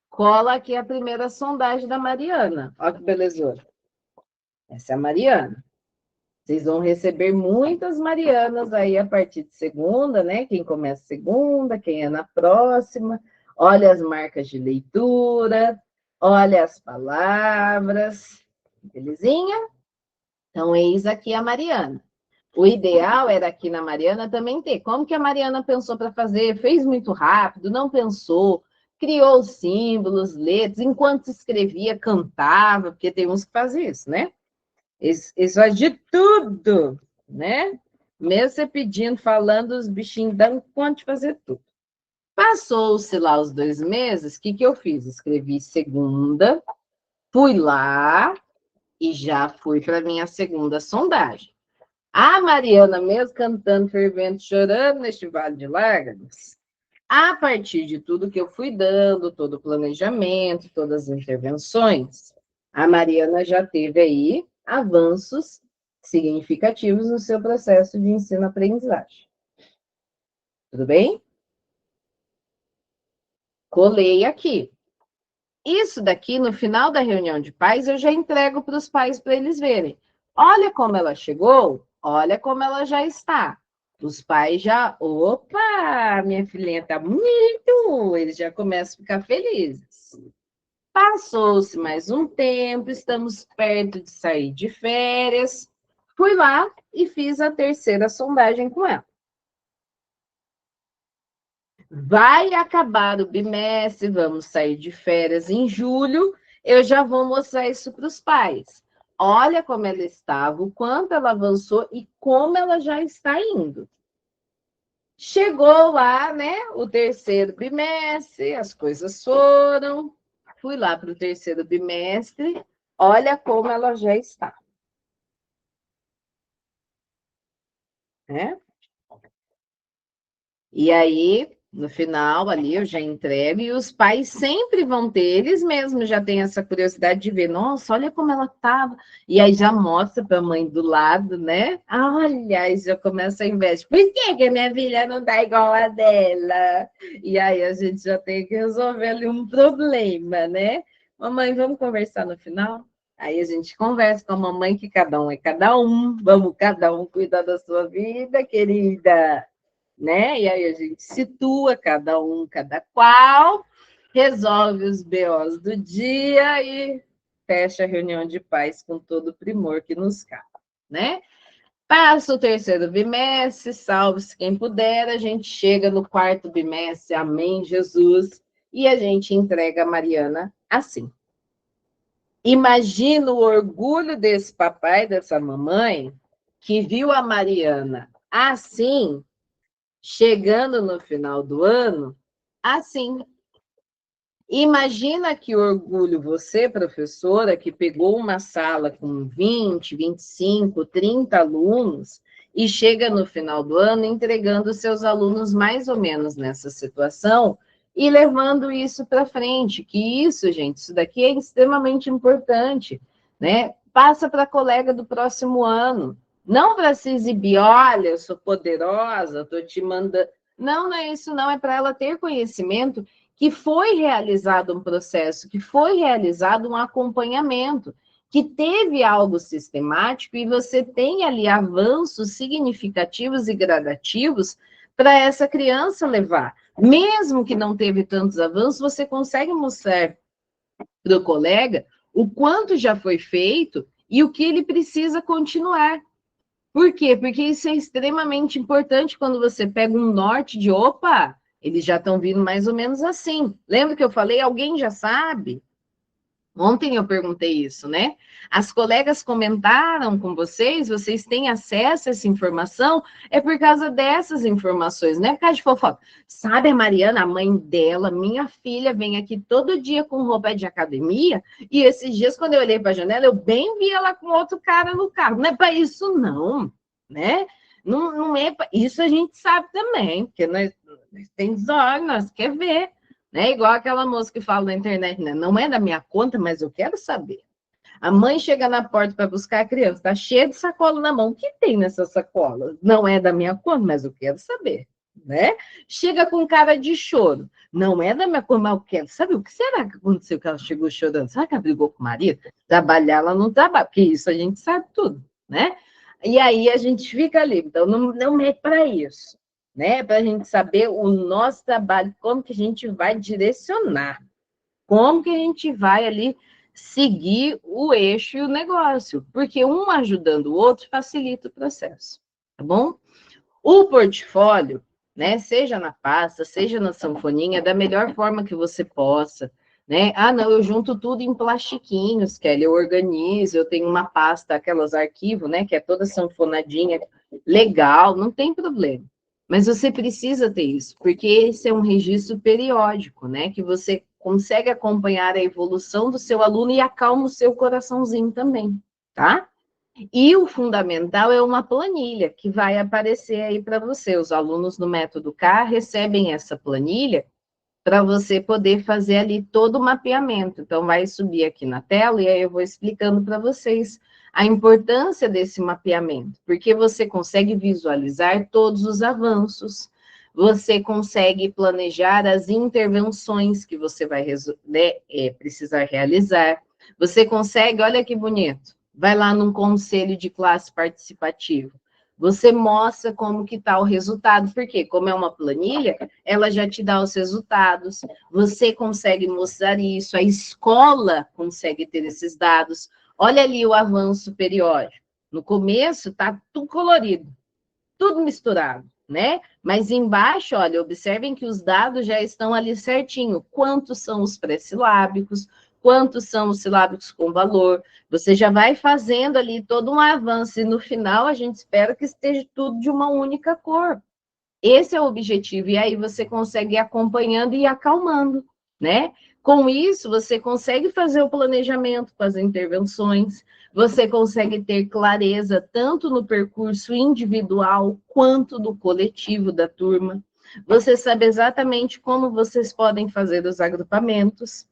cola aqui a primeira sondagem da Mariana. Ó que belezura. Essa é a Mariana. Vocês vão receber muitas Marianas aí a partir de segunda, né? Quem começa segunda, quem é na próxima. Olha as marcas de leitura, olha as palavras. Belezinha? Então, eis aqui a Mariana. O ideal era aqui na Mariana também ter. Como que a Mariana pensou para fazer? Fez muito rápido, não pensou, criou símbolos, letras, enquanto escrevia, cantava, porque tem uns que fazem isso, né? Eles fazem de tudo, né? Mesmo você pedindo, falando, os bichinhos dando conta de fazer tudo. Passou-se lá os 2 meses, o que eu fiz? Escrevi segunda, fui lá e já fui para a minha segunda sondagem. A Mariana, mesmo cantando, fervendo, chorando neste vale de lágrimas, a partir de tudo que eu fui dando, todo o planejamento, todas as intervenções, a Mariana já teve aí avanços significativos no seu processo de ensino-aprendizagem. Tudo bem? Colei aqui. Isso daqui, no final da reunião de pais, eu já entrego para os pais para eles verem. Olha como ela chegou, olha como ela já está. Os pais já, opa, minha filhinha está muito, eles já começam a ficar felizes. Passou-se mais um tempo, estamos perto de sair de férias. Fui lá e fiz a terceira sondagem com ela. Vai acabar o bimestre, vamos sair de férias em julho, eu já vou mostrar isso para os pais. Olha como ela estava, o quanto ela avançou e como ela já está indo. Chegou lá, né, o terceiro bimestre, as coisas foram. Fui lá para o terceiro bimestre, olha como ela já está. Né? E aí, no final, ali eu já entrego, e os pais sempre vão ter, eles mesmos já têm essa curiosidade de ver, nossa, olha como ela estava. E aí já mostra para a mãe do lado, né? Olha, aí já começa a inveja. Por que a minha filha não está igual a dela? E aí a gente já tem que resolver ali um problema, né? Mamãe, vamos conversar no final? Aí a gente conversa com a mamãe que cada um é cada um, vamos cada um cuidar da sua vida, querida, né? E aí a gente situa cada um, cada qual, resolve os BOs do dia e fecha a reunião de paz com todo o primor que nos cabe, né? Passa o terceiro bimestre, salve-se quem puder, a gente chega no quarto bimestre, amém, Jesus, e a gente entrega a Mariana assim. Imagina o orgulho desse papai, dessa mamãe, que viu a Mariana assim, chegando no final do ano, assim. Imagina que orgulho você, professora, que pegou uma sala com 20, 25, 30 alunos e chega no final do ano entregando seus alunos mais ou menos nessa situação e levando isso para frente, que isso, gente, isso daqui é extremamente importante, né? Passa para a colega do próximo ano. Não para se exibir, olha, eu sou poderosa, estou te mandando. Não, não é isso, não. É para ela ter conhecimento que foi realizado um processo, que foi realizado um acompanhamento, que teve algo sistemático e você tem ali avanços significativos e gradativos para essa criança levar. Mesmo que não teve tantos avanços, você consegue mostrar para o colega o quanto já foi feito e o que ele precisa continuar. Por quê? Porque isso é extremamente importante quando você pega um norte de, opa, eles já estão vindo mais ou menos assim. Lembra que eu falei? Alguém já sabe? Ontem eu perguntei isso, né? As colegas comentaram com vocês, vocês têm acesso a essa informação? É por causa dessas informações, não é por causa de fofoca. Sabe a Mariana, a mãe dela, minha filha, vem aqui todo dia com roupa de academia, e esses dias, quando eu olhei para a janela, eu bem vi ela com outro cara no carro. Não é para isso, não, né? Não, não é pra... Isso a gente sabe também, porque nós temos olhos, nós quer ver. Né? Igual aquela moça que fala na internet, né? Não é da minha conta, mas eu quero saber. A mãe chega na porta para buscar a criança, está cheia de sacola na mão. O que tem nessa sacola? Não é da minha conta, mas eu quero saber. Né? Chega com cara de choro. Não é da minha conta, mas eu quero saber. O que será que aconteceu que ela chegou chorando? Será que ela brigou com o marido? Trabalhar, ela não trabalha, porque isso a gente sabe tudo, né? E aí a gente fica ali. Então, não é para isso, né? Para a gente saber o nosso trabalho, como que a gente vai direcionar, como que a gente vai ali seguir o eixo e o negócio, porque um ajudando o outro facilita o processo, tá bom? O portfólio, né, seja na pasta, seja na sanfoninha, da melhor forma que você possa, né? Ah, não, eu junto tudo em plastiquinhos, Kelly, eu organizo, eu tenho uma pasta, aquelas arquivos, né, que é toda sanfonadinha, legal, não tem problema. Mas você precisa ter isso, porque esse é um registro periódico, né, que você consegue acompanhar a evolução do seu aluno e acalma o seu coraçãozinho também, tá? E o fundamental é uma planilha que vai aparecer aí para você. Os alunos no Método K recebem essa planilha para você poder fazer ali todo o mapeamento. Então, vai subir aqui na tela e aí eu vou explicando para vocês a importância desse mapeamento, porque você consegue visualizar todos os avanços, você consegue planejar as intervenções que você vai né, precisar realizar, você consegue, olha que bonito, vai lá num conselho de classe participativo, você mostra como que está o resultado, porque como é uma planilha, ela já te dá os resultados, você consegue mostrar isso, a escola consegue ter esses dados. Olha ali o avanço periódico. No começo está tudo colorido, tudo misturado, né? Mas embaixo, olha, observem que os dados já estão ali certinho. Quantos são os pré-silábicos, quantos são os silábicos com valor. Você já vai fazendo ali todo um avanço, e no final a gente espera que esteja tudo de uma única cor. Esse é o objetivo, e aí você consegue ir acompanhando e acalmando, né? Com isso, você consegue fazer o planejamento com as intervenções, você consegue ter clareza tanto no percurso individual quanto no coletivo da turma. Você sabe exatamente como vocês podem fazer os agrupamentos,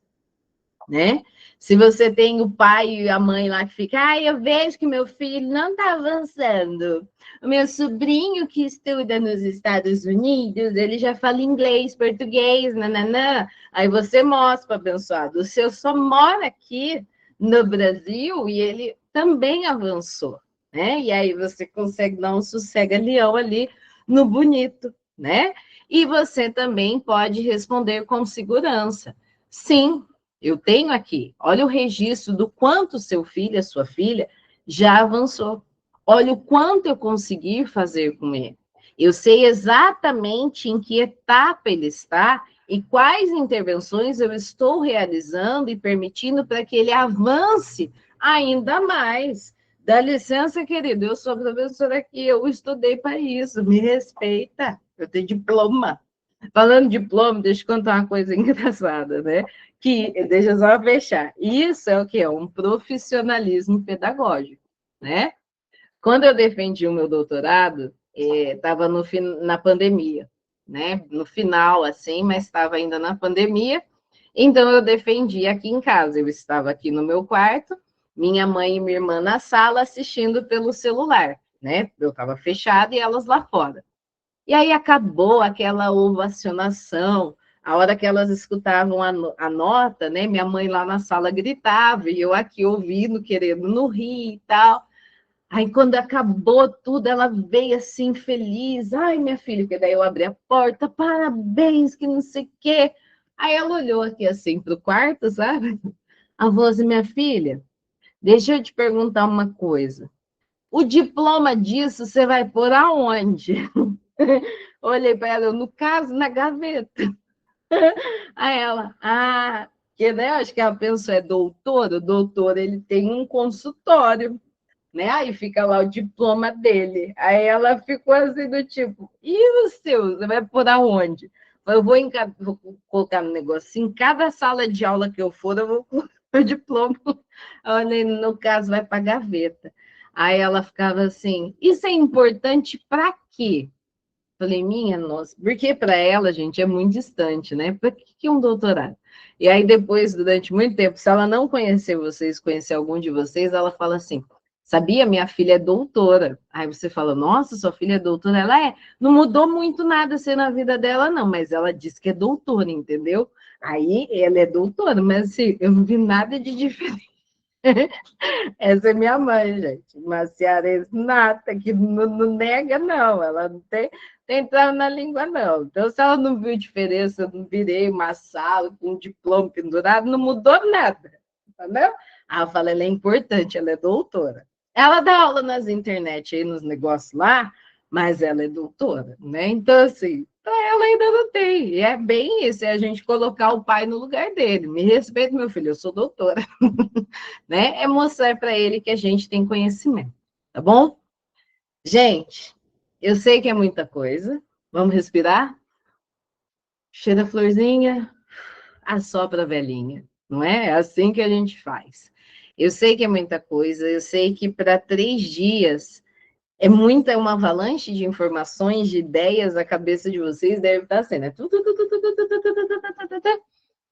né? Se você tem o pai e a mãe lá que fica, eu vejo que meu filho não está avançando. O meu sobrinho que estuda nos Estados Unidos, ele já fala inglês, português, nananã. Aí você mostra, abençoado, o seu só mora aqui no Brasil e ele também avançou, né? E aí você consegue dar um sossega-leão ali no bonito, né? E você também pode responder com segurança. Sim, eu tenho aqui, olha o registro do quanto seu filho, a sua filha, já avançou. Olha o quanto eu consegui fazer com ele. Eu sei exatamente em que etapa ele está e quais intervenções eu estou realizando e permitindo para que ele avance ainda mais. Dá licença, querido, eu sou professora aqui, eu estudei para isso, me respeita, eu tenho diploma. Falando de diploma, deixa eu contar uma coisa engraçada, né? Que, deixa eu só fechar. Isso é o que? É um profissionalismo pedagógico, né? Quando eu defendi o meu doutorado, estava na pandemia, né? No final, assim, mas estava ainda na pandemia. Então, eu defendi aqui em casa. Eu estava aqui no meu quarto, minha mãe e minha irmã na sala assistindo pelo celular, né? Eu estava fechada e elas lá fora. E aí acabou aquela ovacionação, a hora que elas escutavam a nota, né? Minha mãe lá na sala gritava, e eu aqui ouvindo, querendo não rir e tal. Aí, quando acabou tudo, ela veio assim, feliz. Ai, minha filha, que daí eu abri a porta, parabéns, que não sei o quê. Aí ela olhou aqui assim para o quarto, sabe? A voz, minha filha, deixa eu te perguntar uma coisa. O diploma disso você vai pôr aonde? Olhei para ela, no caso, na gaveta. Aí ela, porque, né, acho que a pessoa é doutora, o doutor, ele tem um consultório, né? Aí fica lá o diploma dele. Aí ela ficou assim do tipo, e o seu? Você vai por aonde? Eu vou colocar no negócio. Em cada sala de aula que eu for, eu vou colocar o diploma. Olha, no caso, vai para a gaveta. Aí ela ficava assim, isso é importante para quê? Falei, minha nossa, porque para ela, gente, é muito distante, né? Para que um doutorado? E aí, depois, durante muito tempo, se ela não conhecer vocês, conhecer algum de vocês, ela fala assim: sabia, minha filha é doutora. Aí você fala, nossa, sua filha é doutora? Ela é. Não mudou muito nada assim na vida dela, não, mas ela disse que é doutora, entendeu? Aí ela é doutora, mas assim, eu não vi nada de diferente. Essa é minha mãe, gente. Uma cearense nata, que não nega, não. Ela não tem entrado na língua, não. Então, se ela não viu diferença, eu não virei uma sala com um diploma pendurado, não mudou nada. Entendeu? Aí eu falo, ela é importante, ela é doutora. Ela dá aula nas internet aí, nos negócios lá, mas ela é doutora, né? Então, assim, ela ainda não tem. E é bem isso, é a gente colocar o pai no lugar dele. Me respeita, meu filho, eu sou doutora. Né? É mostrar para ele que a gente tem conhecimento, tá bom? Gente, eu sei que é muita coisa. Vamos respirar? Cheira a florzinha, assopra a velhinha, não é? É assim que a gente faz. Eu sei que é muita coisa, eu sei que para 3 dias é muita, uma avalanche de informações, de ideias, a cabeça de vocês deve estar sendo.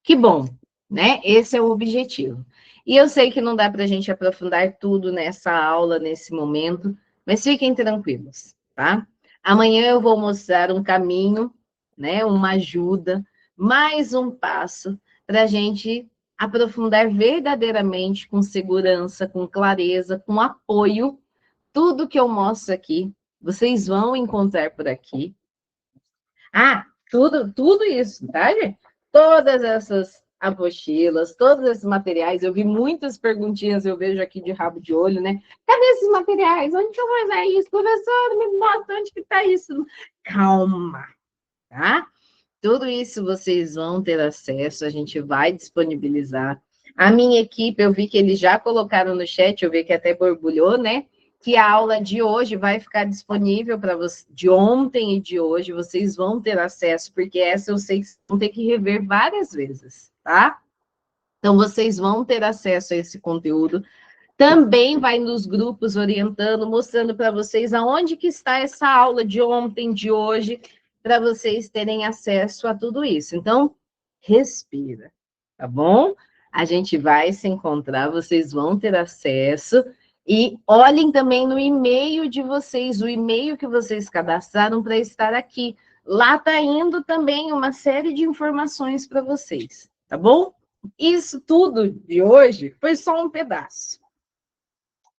Que bom, né? Esse é o objetivo. E eu sei que não dá para a gente aprofundar tudo nessa aula, nesse momento, mas fiquem tranquilos, tá? Amanhã eu vou mostrar um caminho, né? Uma ajuda, mais um passo para a gente aprofundar verdadeiramente, com segurança, com clareza, com apoio, tudo que eu mostro aqui. Vocês vão encontrar por aqui. Ah, tudo isso, tá, gente? Todas essas apostilas, todos esses materiais, eu vi muitas perguntinhas, eu vejo aqui de rabo de olho, né? Cadê esses materiais? Onde que eu vou usar isso? Professor, me mostra onde que tá isso. Calma, tá? Tudo isso vocês vão ter acesso, a gente vai disponibilizar. A minha equipe, eu vi que eles já colocaram no chat, eu vi que até borbulhou, né? Que a aula de hoje vai ficar disponível para vocês, de ontem e de hoje, vocês vão ter acesso, porque essa eu sei que vão ter que rever várias vezes, tá? Então, vocês vão ter acesso a esse conteúdo. Também vai nos grupos orientando, mostrando para vocês aonde que está essa aula de ontem, de hoje, para vocês terem acesso a tudo isso. Então, respira, tá bom? A gente vai se encontrar, vocês vão ter acesso. E olhem também no e-mail de vocês, o e-mail que vocês cadastraram para estar aqui. Lá está indo também uma série de informações para vocês, tá bom? Isso tudo de hoje foi só um pedaço.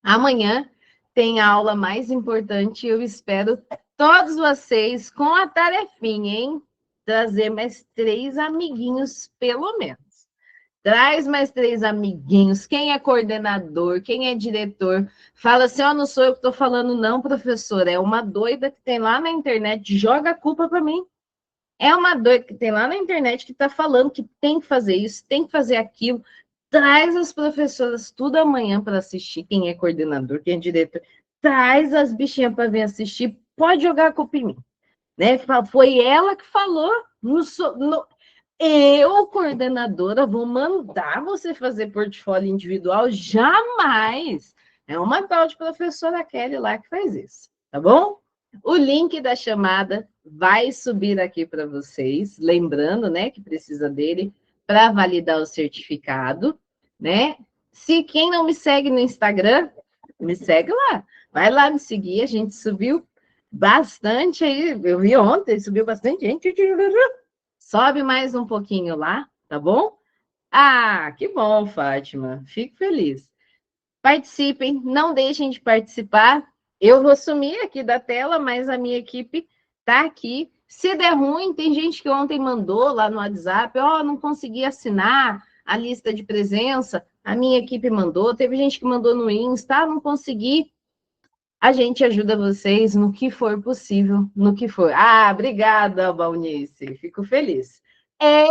Amanhã tem a aula mais importante. Eu espero todos vocês com a tarefinha, hein? Trazer mais 3 amiguinhos, pelo menos. Traz mais 3 amiguinhos. Quem é coordenador, quem é diretor, fala assim: ó, oh, não sou eu que estou falando, não, professor. É uma doida que tem lá na internet, joga a culpa para mim. É uma doida que tem lá na internet que está falando que tem que fazer isso, tem que fazer aquilo. Traz as professoras tudo amanhã para assistir, quem é coordenador, quem é diretor. Traz as bichinhas para vir assistir, pode jogar a culpa em mim. Né? Foi ela que falou. Eu, coordenadora, vou mandar você fazer portfólio individual? Jamais! É uma tal de professora Kelly lá que faz isso, tá bom? O link da chamada vai subir aqui para vocês, lembrando, né, que precisa dele para validar o certificado, né? Se quem não me segue no Instagram, me segue lá. Vai lá me seguir, a gente subiu bastante aí, eu vi ontem, subiu bastante gente. Sobe mais um pouquinho lá, tá bom? Ah, que bom, Fátima. Fico feliz. Participem, não deixem de participar. Eu vou sumir aqui da tela, mas a minha equipe tá aqui. Se der ruim, tem gente que ontem mandou lá no WhatsApp, ó, oh, não consegui assinar a lista de presença. A minha equipe mandou, teve gente que mandou no Insta, não consegui. A gente ajuda vocês no que for possível, no que for. Ah, obrigada, Balnice. Fico feliz. É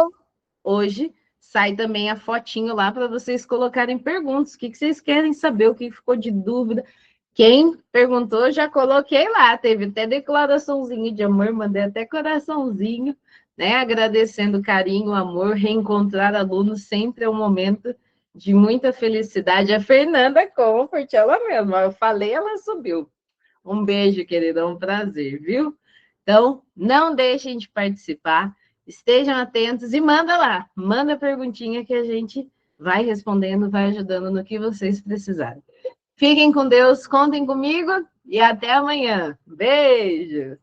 hoje sai também a fotinho lá para vocês colocarem perguntas. O que vocês querem saber? O que ficou de dúvida? Quem perguntou, já coloquei lá. Teve até declaraçãozinho de amor, mandei até coraçãozinho, né? Agradecendo o carinho, o amor. Reencontrar alunos sempre é um momento de muita felicidade. A Fernanda Comfort, ela mesma, eu falei, ela subiu. Um beijo, querida, um prazer, viu? Então, não deixem de participar, estejam atentos e manda lá, manda a perguntinha que a gente vai respondendo, vai ajudando no que vocês precisarem. Fiquem com Deus, contem comigo e até amanhã. Beijo!